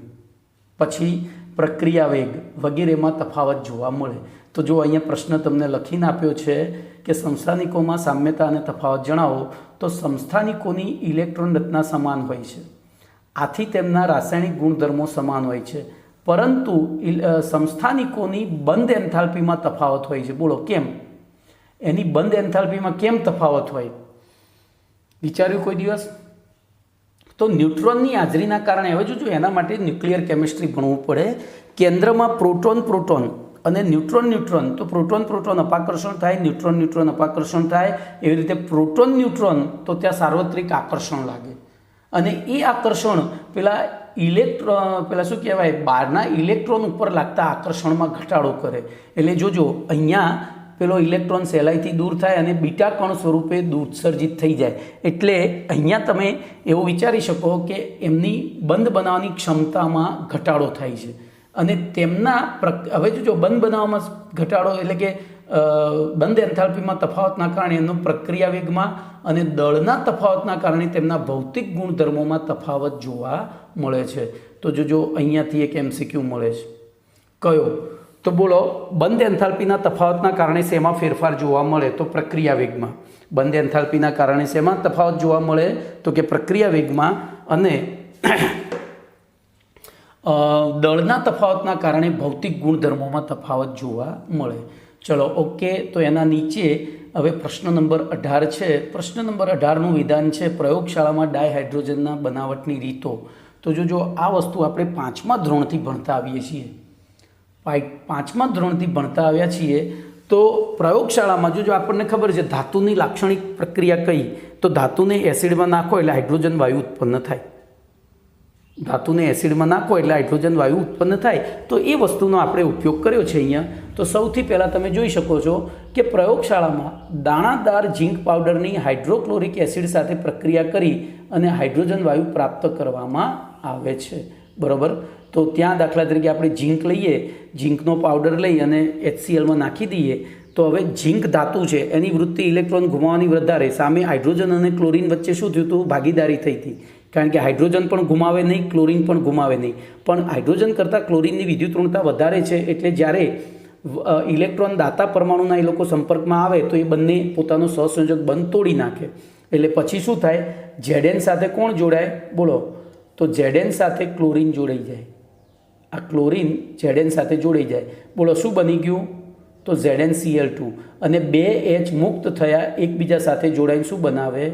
પછી પ્રક્રિયા વેગ વગેરેમાં તફાવત જોવા મળે. તો જો અહીંયા પ્રશ્ન તમને લખીને આપ્યો છે કે સમસ્થાનિકોમાં સામ્યતા અને તફાવત જણાવો, તો સમસ્થાનિકોની ઇલેક્ટ્રોન રચના સમાન હોય છે, આથી તેમના રાસાયણિક ગુણધર્મો સમાન હોય છે, પરંતુ સમસ્થાનિકોની બંધ એન્થાલ્પીમાં તફાવત હોય છે. બોલો કેમ? એની બંધ એન્થાલ્પીમાં કેમ તફાવત હોય? વિચાર્યું કોઈ દિવસ? તો ન્યુટ્રોનની હાજરીના કારણે, હવે જો એના માટે ન્યુક્લિયર કેમિસ્ટ્રી ભણવું પડે. કેન્દ્રમાં પ્રોટોન અને ન્યુટ્રોન, તો પ્રોટોન અપાકર્ષણ થાય, ન્યુટ્રોન અપાકર્ષણ થાય. એવી રીતે પ્રોટોન ન્યુટ્રોન, તો ત્યાં સાર્વત્રિક આકર્ષણ લાગે, અને એ આકર્ષણ પેલા શું કહેવાય, બહારના ઇલેક્ટ્રોન ઉપર લાગતા આકર્ષણમાં ઘટાડો કરે. એટલે જોજો અહીંયા પેલો ઇલેક્ટ્રોન સહેલાઈથી દૂર થાય અને બીટા કણ સ્વરૂપે ઉત્સર્જિત થઈ જાય. એટલે અહીંયા તમે એવું વિચારી શકો કે એમની બંધ બનાવવાની ક્ષમતામાં ઘટાડો થાય છે. અને તેમના હવે જો બંધ બનાવવામાં ઘટાડો એટલે કે બંધ એન્થાલ્પીમાં તફાવતના કારણે એમનો પ્રક્રિયા વેગમાં અને દળના તફાવતના કારણે તેમના ભૌતિક ગુણધર્મોમાં તફાવત જોવા મળે છે. તો જો અહીંયાથી એક MCQ મળે છે. કયો? તો બોલો બંધ એન્થાલ્પીના તફાવતના કારણે શેમાં ફેરફાર જોવા મળે? તો પ્રક્રિયા વેગમાં. બંધ એન્થાલ્પીના કારણે શેમાં તફાવત જોવા મળે? તો કે પ્રક્રિયા વેગમાં. અને દળના તફાવતના કારણે ભૌતિક ગુણધર્મોમાં તફાવત જોવા મળે. ચલો ઓકે. તો એના નીચે હવે પ્રશ્ન નંબર 18 છે. પ્રશ્ન નંબર 18નું વિધાન છે પ્રયોગશાળામાં ડાયહાઇડ્રોજનના બનાવટની રીતો. તો જો આ વસ્તુ આપણે 5મા ધોરણથી ભણતા આવીએ છીએ. 5મા ધોરણથી ભણતા આવ્યા છીએ. તો પ્રયોગશાળામાં જો આપણને ખબર છે ધાતુની લાક્ષણિક પ્રક્રિયા કઈ, તો ધાતુને એસિડમાં નાખો એટલે હાઇડ્રોજન વાયુ ઉત્પન્ન થાય. ધાતુને એસિડમાં નાખો એટલે હાઇડ્રોજન વાયુ ઉત્પન્ન થાય. તો એ વસ્તુનો આપણે ઉપયોગ કર્યો છે અહીંયા. તો સૌથી પહેલાં તમે જોઈ શકો છો કે પ્રયોગશાળામાં દાણાદાર ઝીંક પાવડરની હાઇડ્રોક્લોરિક એસિડ સાથે પ્રક્રિયા કરી અને હાઇડ્રોજન વાયુ પ્રાપ્ત કરવામાં આવે છે, બરાબર. તો ત્યાં દાખલા તરીકે આપણે ઝીંક લઈએ, ઝીંકનો પાવડર લઈ અને HClમાં નાખી દઈએ. તો હવે ઝીંક ધાતુ છે, એની વૃત્તિ ઇલેક્ટ્રોન ગુમાવવાની વધારે, સામે હાઇડ્રોજન અને ક્લોરિન વચ્ચે શું થયું હતું? ભાગીદારી થઈ હતી. કારણ કે હાઇડ્રોજન પણ ગુમાવે નહીં, ક્લોરિન પણ ગુમાવે નહીં. પણ હાઇડ્રોજન કરતાં ક્લોરિનની વિદ્યુત ઋણતા વધારે છે. એટલે જ્યારે ઇલેક્ટ્રોન દાતા પરમાણુના એ લોકો સંપર્કમાં આવે તો એ બંને પોતાનો સહસંયોજક બંધ તોડી નાખે. એટલે પછી શું થાય? Zn સાથે કોણ જોડાય? બોલો. તો Zn સાથે ક્લોરિન જોડાઈ જાય. આ ક્લોરિન Zn સાથે જોડાઈ જાય. બોલો શું બની ગયું? તો ZnCl2. અને 2 H મુક્ત થયા, એકબીજા સાથે જોડાઈને શું બનાવે?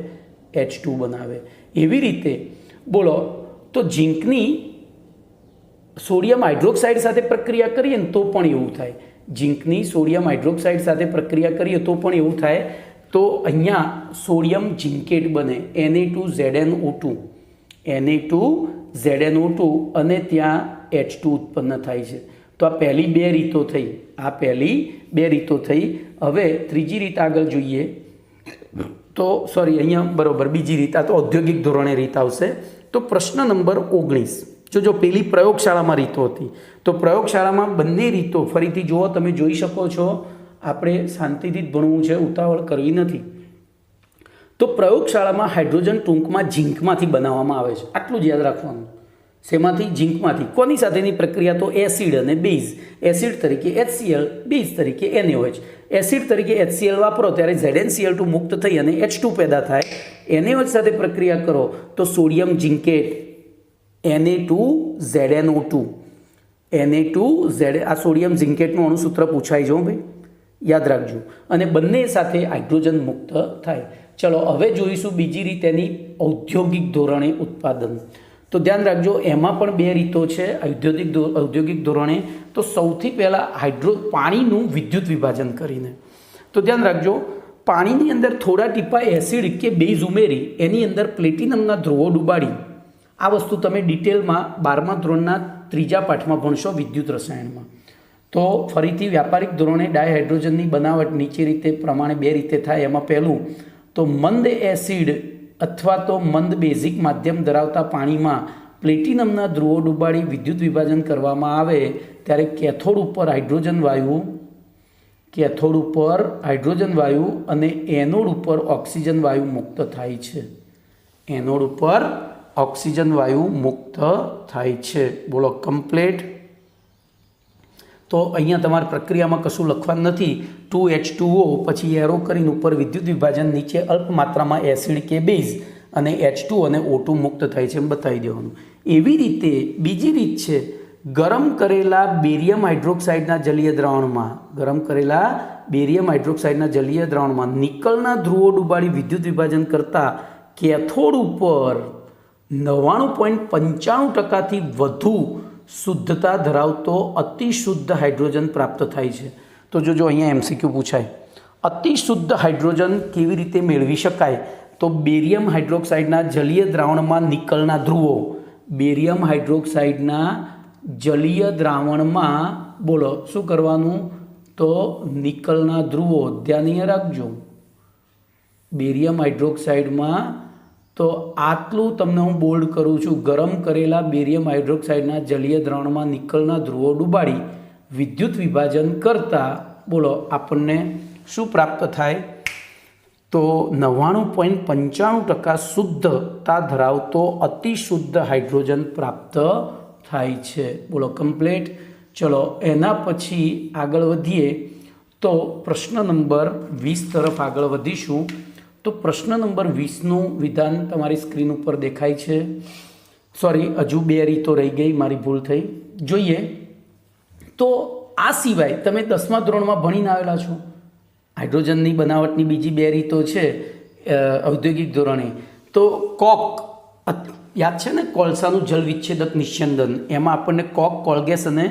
H2 બનાવે. એવી રીતે બોલો તો ઝીંકની સોડિયમ હાઇડ્રોક્સાઇડ સાથે પ્રક્રિયા કરીએ ને તો પણ એવું થાય. ઝીંકની સોડિયમ હાઇડ્રોક્સાઇડ સાથે પ્રક્રિયા કરીએ તો પણ એવું થાય. તો અહીંયા સોડિયમ ઝિંકેટ બને Na2ZnO2 Na2ZnO2 અને ત્યાં H2 ઉત્પન્ન થાય છે. તો આ પહેલી બે રીતો થઈ. હવે ત્રીજી રીત આગળ જોઈએ તો અહીંયા બરોબર બીજી રીત, આ તો ઔદ્યોગિક ધોરણે રીત આવશે. તો પ્રશ્ન નંબર 19 જો પેલી પ્રયોગશાળામાં રીતો હતી, તો પ્રયોગશાળામાં બંને રીતો ફરીથી જુઓ, તમે જોઈ શકો છો. આપણે શાંતિથી જ ભણવું છે, ઉતાવળ કરવી નથી. તો પ્રયોગશાળામાં હાઇડ્રોજન ટૂંકમાં ઝીંકમાંથી બનાવવામાં આવે છે, આટલું જ યાદ રાખવાનું. શેમાંથી? ઝીંકમાંથી. કોની સાથેની પ્રક્રિયા? તો એસિડ અને બેઝ. એસિડ તરીકે HCl, બેઝ તરીકે NaOH. એસિડ તરીકે HCl વાપરો ત્યારે ZnCl2 મુક્ત થઈ અને H2 પેદા થાય. NaOH સાથે પ્રક્રિયા કરો તો સોડિયમ ઝિંકેટ Na2ZnO2 આ સોડિયમ ઝિંકેટનું અણુસૂત્ર પૂછાય જો ભાઈ, યાદ રાખજો. અને બંને સાથે હાઇડ્રોજન મુક્ત થાય. ચલો હવે જોઈશું બીજી રીત, એની ઔદ્યોગિક ધોરણે ઉત્પાદન. તો ધ્યાન રાખજો, એમાં પણ બે રીતો છે ઔદ્યોગિક ધોરણે. તો સૌથી પહેલાં પાણીનું વિદ્યુત વિભાજન કરીને. તો ધ્યાન રાખજો, પાણીની અંદર થોડા ટીપા એસિડ કે બેઝ ઉમેરી એની અંદર પ્લેટિનમના ધ્રુવો ડૂબાડી. આ વસ્તુ તમે ડિટેલમાં 12મા ધોરણના 3જા પાઠમાં ભણશો વિદ્યુત રસાયણમાં. તો ફરીથી વ્યાપારિક ધોરણે ડાયહાઇડ્રોજનની બનાવટ નીચે રીતે પ્રમાણે બે રીતે થાય. એમાં પહેલું તો મંદ એસિડ અથવા તો મંદ બેઝિક માધ્યમ ધરાવતા પાણીમાં પ્લેટિનમના ધ્રુવો ડૂબાડી વિદ્યુત વિભાજન કરવામાં આવે ત્યારે કેથોડ ઉપર હાઇડ્રોજન વાયુ અને એનોડ ઉપર ઓક્સિજન વાયુ મુક્ત થાય છે. બોલો કમ્પ્લીટ. તો અહીંયા તમારે પ્રક્રિયામાં કશું લખવાનું નથી. 2H2O પછી એરો કરીને ઉપર વિદ્યુત વિભાજન, નીચે અલ્પ માત્રામાં એસિડ કે બેઝ અને H2 અને O2 મુક્ત થાય છે એમ બતાવી દેવાનું. એવી રીતે બીજી રીત છે, ગરમ કરેલા બેરિયમ હાઇડ્રોક્સાઇડના જલીય દ્રાવણમાં નિકલના ધ્રુવો ડૂબાડી વિદ્યુત વિભાજન કરતાં કેથોડ ઉપર 99.95%થી વધુ શુદ્ધતા ધરાવતો અતિશુદ્ધ હાઇડ્રોજન પ્રાપ્ત થાય છે. તો જો અહીંયા MCQ પૂછાય, અતિશુદ્ધ હાઇડ્રોજન કેવી રીતે મેળવી શકાય? તો બેરિયમ હાઇડ્રોક્સાઇડના જલીય દ્રાવણમાં નિકલના ધ્રુવો, બોલો શું કરવાનું? તો નિકલના ધ્રુવો ધ્યાન રાખજો. બેરિયમ હાઇડ્રોક્સાઇડમાં તો આટલું તમને હું બોલ્ડ કરું છું, ગરમ કરેલા બેરિયમ હાઇડ્રોક્સાઇડના જલીય દ્રાવણમાં નિકલના ધ્રુવો ડૂબાડી વિદ્યુત વિભાજન કરતાં બોલો આપણને શું પ્રાપ્ત થાય? તો 99.95% શુદ્ધતા ધરાવતો અતિશુદ્ધ હાઇડ્રોજન પ્રાપ્ત થાય છે. બોલો કમ્પ્લીટ. ચલો એના પછી આગળ વધીએ તો પ્રશ્ન નંબર 20 તરફ આગળ વધીશું. તો પ્રશ્ન નંબર 20નું વિધાન તમારી સ્ક્રીન ઉપર દેખાય છે. હજુ બે રીતો રહી ગઈ, મારી ભૂલ થઈ. જોઈએ તો આ સિવાય તમે 10મા ધોરણમાં ભણીને આવેલા છો. હાઇડ્રોજનની બનાવટની બીજી બે રીતો છે ઔદ્યોગિક ધોરણે. તો કોક યાદ છે ને, કોલસાનું જલ વિચ્છેદક નિસ્યંદન, એમાં આપણને કોક, કોલગેસ અને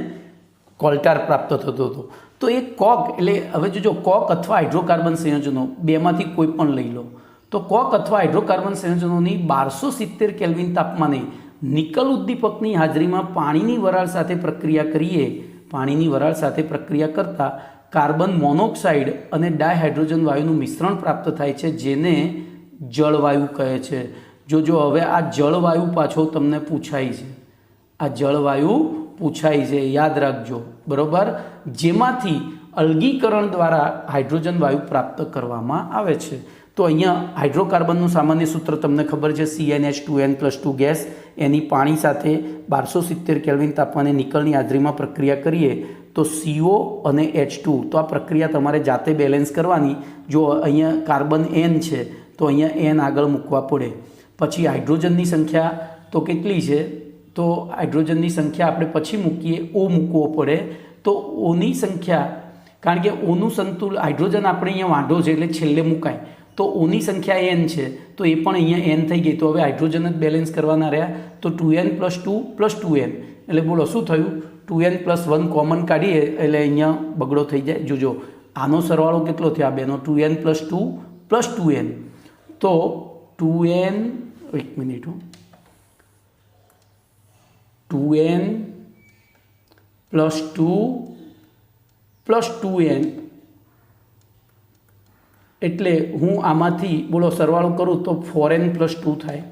કોલ્ટાર પ્રાપ્ત થતો હતો. તો એ કોક એટલે હવે જો કોક અથવા હાઇડ્રોકાર્બન સંયોજનો બેમાંથી કોઈ પણ લઈ લો. તો કોક અથવા હાઇડ્રોકાર્બન સંયોજનોની 1270 કેલ્વિન તાપમાને નિકલ ઉદ્દીપકની હાજરીમાં પાણીની વરાળ સાથે પ્રક્રિયા કરતા કાર્બન મોનોક્સાઇડ અને ડાયહાઇડ્રોજન વાયુનું મિશ્રણ પ્રાપ્ત થાય છે, જેને જળવાયુ કહે છે. જો હવે આ જળવાયુ પાછો તમને પૂછાય છે, યાદ રાખજો બરોબર. જેમાંથી અલગીકરણ દ્વારા હાઇડ્રોજન વાયુ પ્રાપ્ત કરવામાં આવે છે. તો અહીંયા હાઇડ્રોકાર્બનનું સામાન્ય સૂત્ર તમને ખબર છે, CnH2n+2 ગેસ. એની પાણી સાથે 1270 કેલ્વિન તાપમાને નિકલની હાજરીમાં પ્રક્રિયા કરીએ તો CO અને H2. તો આ પ્રક્રિયા તમારે જાતે બેલેન્સ કરવાની. જો અહીંયા કાર્બન N છે તો અહીંયા N આગળ મૂકવા પડે. પછી હાઇડ્રોજનની સંખ્યા તો કેટલી છે? તો હાઇડ્રોજનની સંખ્યા આપણે પછી મૂકીએ, O મૂકવો પડે. તો ઓની સંખ્યા, કારણ કે ઓનું હાઇડ્રોજન આપણે અહીંયા વાંઢો છે એટલે છેલ્લે મુકાય. તો ઓની સંખ્યા N છે તો એ પણ અહીંયા N થઈ ગઈ. તો હવે હાઇડ્રોજન જ બેલેન્સ કરવાના રહ્યા. તો 2n+2+2n એટલે બોલો શું થયું? 2n+1 કોમન કાઢીએ એટલે અહીંયા બગડો થઈ જાય. જોજો આનો સરવાળો કેટલો થયો? આ બેનો 2n+2 પ્લસ 2n, તો 2n, એક minute, 2n plus 2 plus 2n, એટલે હું આમાંથી બોલો સરવાળો કરું તો 4n પ્લસ 2 થાય,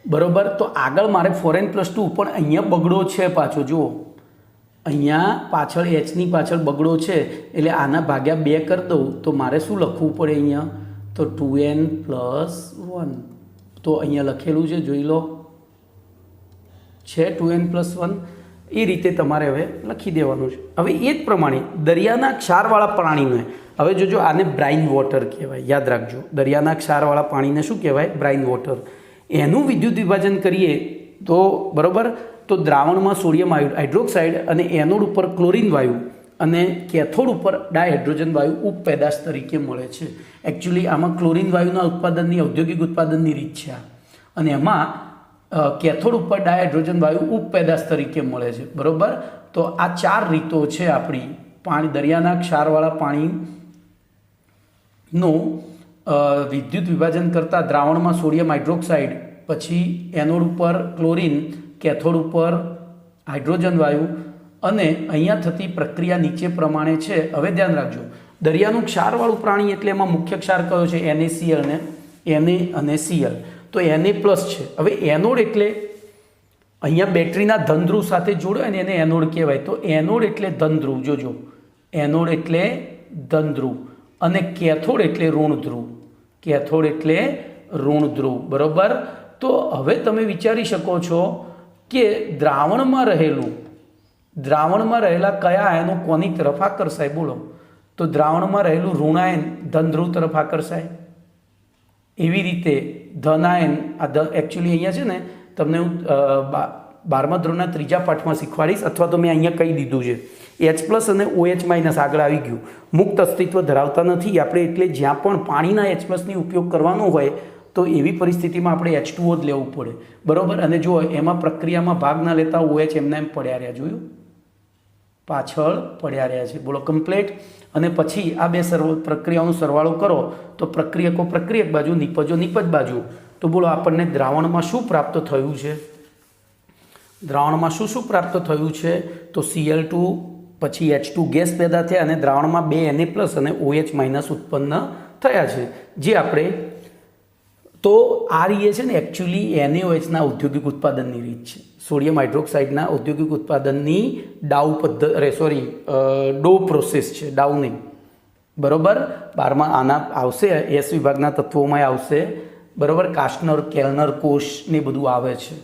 બરોબર. તો આગળ મારે 4n પ્લસ 2, પણ અહીંયા બગડો છે પાછો, જુઓ અહીંયા પાછળ એચની પાછળ બગડો છે, એટલે આના ભાગ્યા 2 કરી દઉં તો મારે શું લખવું પડે અહીંયા, તો 2n પ્લસ 1. તો અહીંયા લખેલું છે, જોઈ લો, છે 2n પ્લસ 1. એ રીતે તમારે હવે લખી દેવાનું છે. હવે એ જ પ્રમાણે દરિયાના ક્ષારવાળા પાણીને, હવે જોજો, આને બ્રાઇન વોટર કહેવાય, યાદ રાખજો. દરિયાના ક્ષારવાળા પાણીને શું કહેવાય? Brine water. એનું વિદ્યુત વિભાજન કરીએ તો બરાબર, તો દ્રાવણમાં સોડિયમ હાઇડ્રોક્સાઇડ અને એનોડ ઉપર ક્લોરિન વાયુ અને કેથોડ ઉપર ડાયહાઇડ્રોજન વાયુ ઉપપેદાશ તરીકે મળે છે. એકચ્યુઅલી આમાં ક્લોરિન વાયુના ઉત્પાદનની ઔદ્યોગિક ઉત્પાદનની રીત છે અને એમાં કેથોડ ઉપર ડાયહાઇડ્રોજન વાયુ ઉપપેદાશ તરીકે મળે છે, બરાબર. તો આ 4 રીતો છે આપણી પાણી, દરિયાના ક્ષારવાળા પાણીનું વિદ્યુત વિભાજન કરતા દ્રાવણમાં સોડિયમ હાઇડ્રોક્સાઇડ, પછી એનોડ ઉપર ક્લોરિન, કેથોડ ઉપર હાઇડ્રોજન વાયુ, અને અહીંયા થતી પ્રક્રિયા નીચે પ્રમાણે છે. હવે ધ્યાન રાખજો, દરિયાનું ક્ષારવાળું પ્રાણી એટલે એમાં મુખ્ય ક્ષાર કયો છે? NaCl ને Na અને Cl. તો Na પ્લસ છે. હવે એનોડ એટલે અહીંયા બેટરીના ધન ધ્રુવ સાથે જોડ્યો ને એને એનોડ કહેવાય. તો એનોડ એટલે ધન ધ્રુવ, જોજો, એનોડ એટલે ધન ધ્રુવ અને કેથોડ એટલે ઋણ ધ્રુવ, કેથોડ એટલે ઋણ ધ્રુવ, બરાબર. તો હવે તમે વિચારી શકો છો કે દ્રાવણમાં રહેલા કયા આયનો કોની તરફ આકર્ષાય? બોલો. તો દ્રાવણમાં રહેલું ઋણાયન ધન ધ્રુવ તરફ આકર્ષાય. એવી રીતે ધનાયન, આ એકચ્યુઅલી અહીંયા છે ને, તમને હું 12મા ધોરણના 3જા પાઠમાં શીખવાડીશ, અથવા તો મેં અહીંયા કહી દીધું છે. H પ્લસ અને OH માઇનસ આગળ આવી ગયું, મુક્ત અસ્તિત્વ ધરાવતા નથી આપણે, એટલે જ્યાં પણ પાણીના H પ્લસની ઉપયોગ કરવાનો હોય તો એવી પરિસ્થિતિમાં આપણે H2O જ લેવું પડે, બરાબર. અને જો એમાં પ્રક્રિયામાં ભાગ ના લેતા OH એમના એમ પડ્યા રહ્યા, જોયું, પાછળ પડ્યા રહ્યા છે, બોલો, કમ્પ્લીટ. અને પછી આ બે પ્રક્રિયાઓનો સરવાળો કરો તો પ્રક્રિયકો પ્રક્રિયક બાજુ, નિપજો નિપજ બાજુ. તો બોલો આપણને દ્રાવણમાં શું પ્રાપ્ત થયું છે? દ્રાવણમાં શું પ્રાપ્ત થયું છે? તો Cl2 પછી H2 ગેસ પેદા થયા અને દ્રાવણમાં 2 Na પ્લસ અને OH માઇનસ ઉત્પન્ન થયા છે, જે આપણે, તો આ રીત છે ને એકચ્યુઅલી NaOHના ઔદ્યોગિક ઉત્પાદનની રીત છે. સોડિયમ હાઇડ્રોક્સાઇડના ઔદ્યોગિક ઉત્પાદનની ડો પ્રોસેસ છે, ડાઉ નહીં, બરાબર. 12માં આના આવશે, એસ વિભાગના તત્વોમાં આવશે, બરાબર. કાસ્ટનર, કેલનર કોષ ને બધું આવે છે,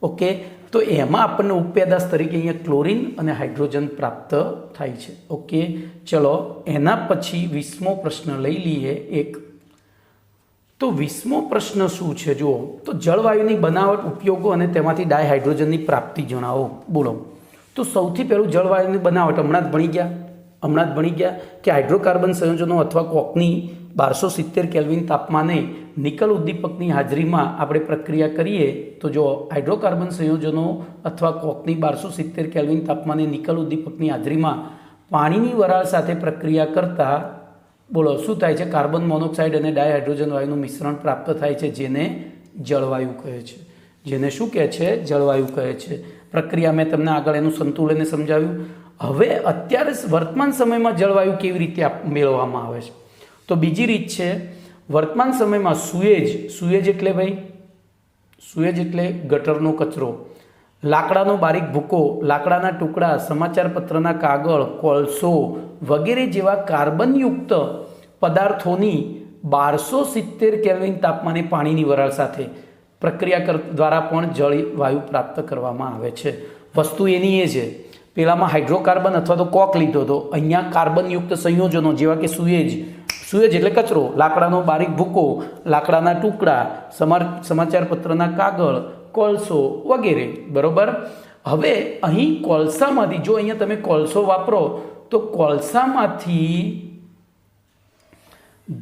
ઓકે. તો એમાં આપણને ઉપપેદાશ તરીકે અહીંયા ક્લોરિન અને હાઇડ્રોજન પ્રાપ્ત થાય છે, ઓકે. ચલો, એના પછી 20મો પ્રશ્ન લઈ લઈએ એક. તો 20મો પ્રશ્ન શું છે? જુઓ, તો જળવાયુની બનાવટ, ઉપયોગો અને તેમાંથી ડાયહાઇડ્રોજનની પ્રાપ્તિ જણાવો. બોલો. તો સૌથી પહેલું જળવાયુની બનાવટ હમણાં જ ભણી ગયા કે હાઇડ્રોકાર્બન સંયોજનો અથવા કોકની 1270 કેલ્વિન તાપમાને નિકલ ઉદ્દીપકની હાજરીમાં આપણે પ્રક્રિયા કરીએ તો જો હાઇડ્રોકાર્બન સંયોજનો અથવા કોકની 1270 કેલ્વિન તાપમાને નિકલ ઉદ્દીપકની હાજરીમાં પાણીની વરાળ સાથે પ્રક્રિયા કરતા, બોલો, શું થાય છે? કાર્બન મોનોક્સાઇડ અને ડાયહાઇડ્રોજન વાયુનું મિશ્રણ પ્રાપ્ત થાય છે, જેને જળવાયુ કહે છે. જેને શું કહે છે? જળવાયુ કહે છે. પ્રક્રિયા મેં તમને આગળ એનું સંતુલનને સમજાવ્યું. હવે અત્યારે વર્તમાન સમયમાં જળવાયુ કેવી રીતે મેળવવામાં આવે છે? તો બીજી રીત છે, વર્તમાન સમયમાં સુએજ એટલે ભાઈ, સુએજ એટલે ગટરનો કચરો, લાકડાનો બારીક ભૂકો, લાકડાના ટુકડા, સમાચાર પત્રના કાગળ, કોલસો વગેરે જેવા કાર્બનયુક્ત પદાર્થોની 1270 કેલ્વિન તાપમાને પાણીની વરાળ સાથે પ્રક્રિયા દ્વારા પણ જળવાયુ પ્રાપ્ત કરવામાં આવે છે. વસ્તુ એની એ છે, પેલામાં હાઇડ્રોકાર્બન અથવા તો કોક લીધો હતો, અહીંયા કાર્બનયુક્ત સંયોજનો જેવા કે સુએજ એટલે કચરો, લાકડાનો બારીક ભૂકો, લાકડાના ટુકડા, સમાચાર પત્રના કાગળ, કોલસો વગેરે, બરોબર. હવે અહીં કોલસામાંથી, જો અહીંયા તમે કોલસો વાપરો તો કોલસામાંથી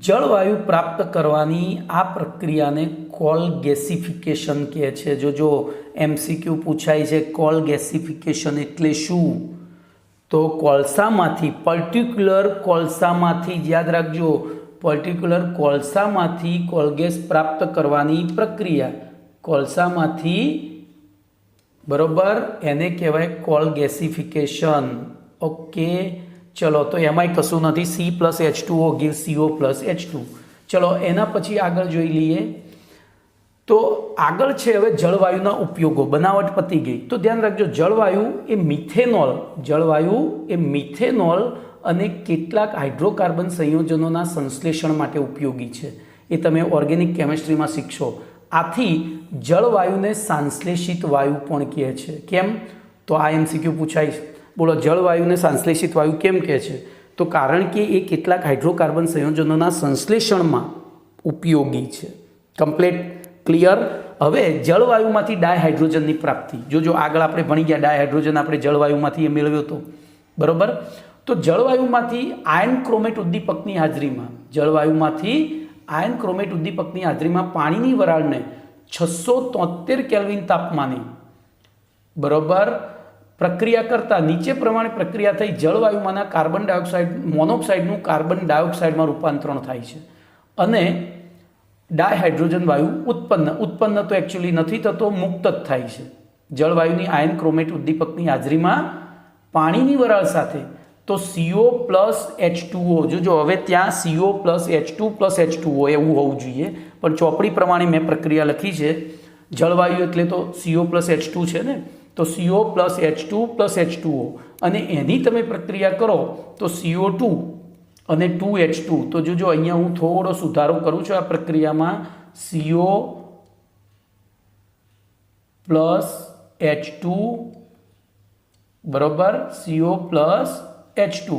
જળવાયુ પ્રાપ્ત કરવાની આ પ્રક્રિયાને કોલ ગેસિફિકેશન કહે છે. જો MCQ પૂછાય છે, કોલ ગેસિફિકેશન એટલે શું? તો કોલસામાંથી પર્ટિક્યુલર કોલસામાંથી યાદ રાખજો, પર્ટિક્યુલર કોલસામાંથી કોલગેસ પ્રાપ્ત કરવાની પ્રક્રિયા, કોલસામાંથી બરોબર એને કહેવાય કોલગેસિફિકેશન. ઓકે, ચલો તો એમાંય કશું નથી. C+H2O gives CO+H2. ચલો એના પછી આગળ જોઈ લઈએ. તો આગળ છે હવે જળવાયુના ઉપયોગો. બનાવટ પતી ગઈ. તો ધ્યાન રાખજો, જળવાયુ એ મિથેનોલ અને કેટલાક હાઇડ્રોકાર્બન સંયોજનોના સંશ્લેષણ માટે ઉપયોગી છે. એ તમે ઓર્ગેનિક કેમિસ્ટ્રીમાં શીખશો. આથી જળવાયુને સંશ્લેષિત વાયુ પણ કહે છે. કેમ? તો આ MCQ પૂછાય છે. બોલો, જળવાયુને સંશ્લેષિત વાયુ કેમ કહે છે? તો કારણ કે એ કેટલાક હાઇડ્રોકાર્બન સંયોજનોના સંશ્લેષણમાં ઉપયોગી છે. Complete clear? હવે જળવાયુમાંથી ડાયહાઇડ્રોજનની પ્રાપ્તિ. જો આગળ આપણે ભણી ગયા ડાયહાઇડ્રોજન આપણે જળવાયુમાંથી એ મેળવ્યો હતો, બરોબર? તો જળવાયુમાંથી આયન ક્રોમેટ ઉદ્દીપકની હાજરીમાં પાણીની વરાળને 673 કેલ્વિન તાપમાને બરોબર પ્રક્રિયા કરતા નીચે પ્રમાણે પ્રક્રિયા થઈ જળવાયુમાંના કાર્બન ડાયોક્સાઇડ મોનોક્સાઇડનું કાર્બન ડાયોક્સાઇડમાં રૂપાંતરણ થાય છે અને ડાયહાઇડ્રોજન વાયુ ઉત્પન્ન તો એકચ્યુઅલી નથી થતો, મુક્ત જ થાય છે જળવાયુની આયન ક્રોમેટ ઉદ્દીપકની હાજરીમાં પાણીની વરાળ સાથે. તો CO+H2O જો હવે ત્યાં CO+H2+H2O એવું હોવું જોઈએ, પણ ચોપડી પ્રમાણે મેં પ્રક્રિયા લખી છે. જળવાયુ એટલે તો CO+H2 છે ને, તો CO+H2+H2O અને એની તમે પ્રક્રિયા કરો તો CO2 અને 2H2. તો જો અહીંયા હું થોડો સુધારો કરું છું આ પ્રક્રિયામાં, CO+H2 બરોબર, CO+H2+H2O.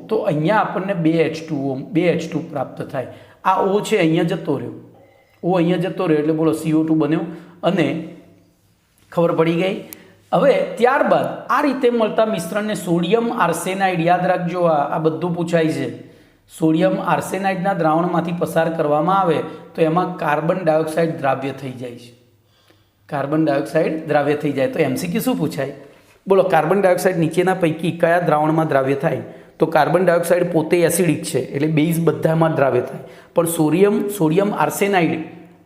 તો અહીંયા આપણને 2H2 પ્રાપ્ત થાય. આ O છે અહીંયા જતો રહ્યો, એટલે બોલો CO2 બન્યો અને ખબર પડી ગઈ. હવે ત્યારબાદ આ રીતે મળતા મિશ્રણને સોડિયમ આર્સેનાઇડ, યાદ રાખજો આ બધું પૂછાય છે. સોડિયમ આર્સેનાઇડના દ્રાવણમાંથી પસાર કરવામાં આવે તો એમાં કાર્બન ડાયોક્સાઇડ દ્રાવ્ય થઈ જાય. તો MCQ શું પૂછાય? બોલો, કાર્બન ડાયોક્સાઇડ નીચેના પૈકી કયા દ્રાવણમાં દ્રાવ્ય થાય? તો કાર્બન ડાયોક્સાઇડ પોતે એસિડિક છે એટલે બેઝ બધામાં દ્રાવ્ય થાય, પણ સોડિયમ આર્સેનાઇડ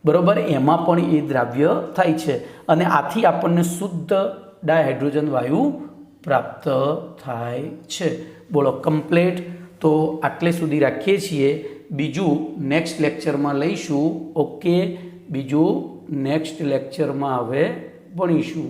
બરોબર એમાં પણ એ દ્રાવ્ય થાય છે અને આથી આપણને શુદ્ધ ડાયહાઇડ્રોજન વાયુ પ્રાપ્ત થાય છે. બોલો, કમ્પ્લીટ. તો આટલે સુધી રાખીએ છીએ. બીજું નેક્સ્ટ લેક્ચરમાં લઈશું. ઓકે, બીજું નેક્સ્ટ લેક્ચરમાં હવે ભણીશું.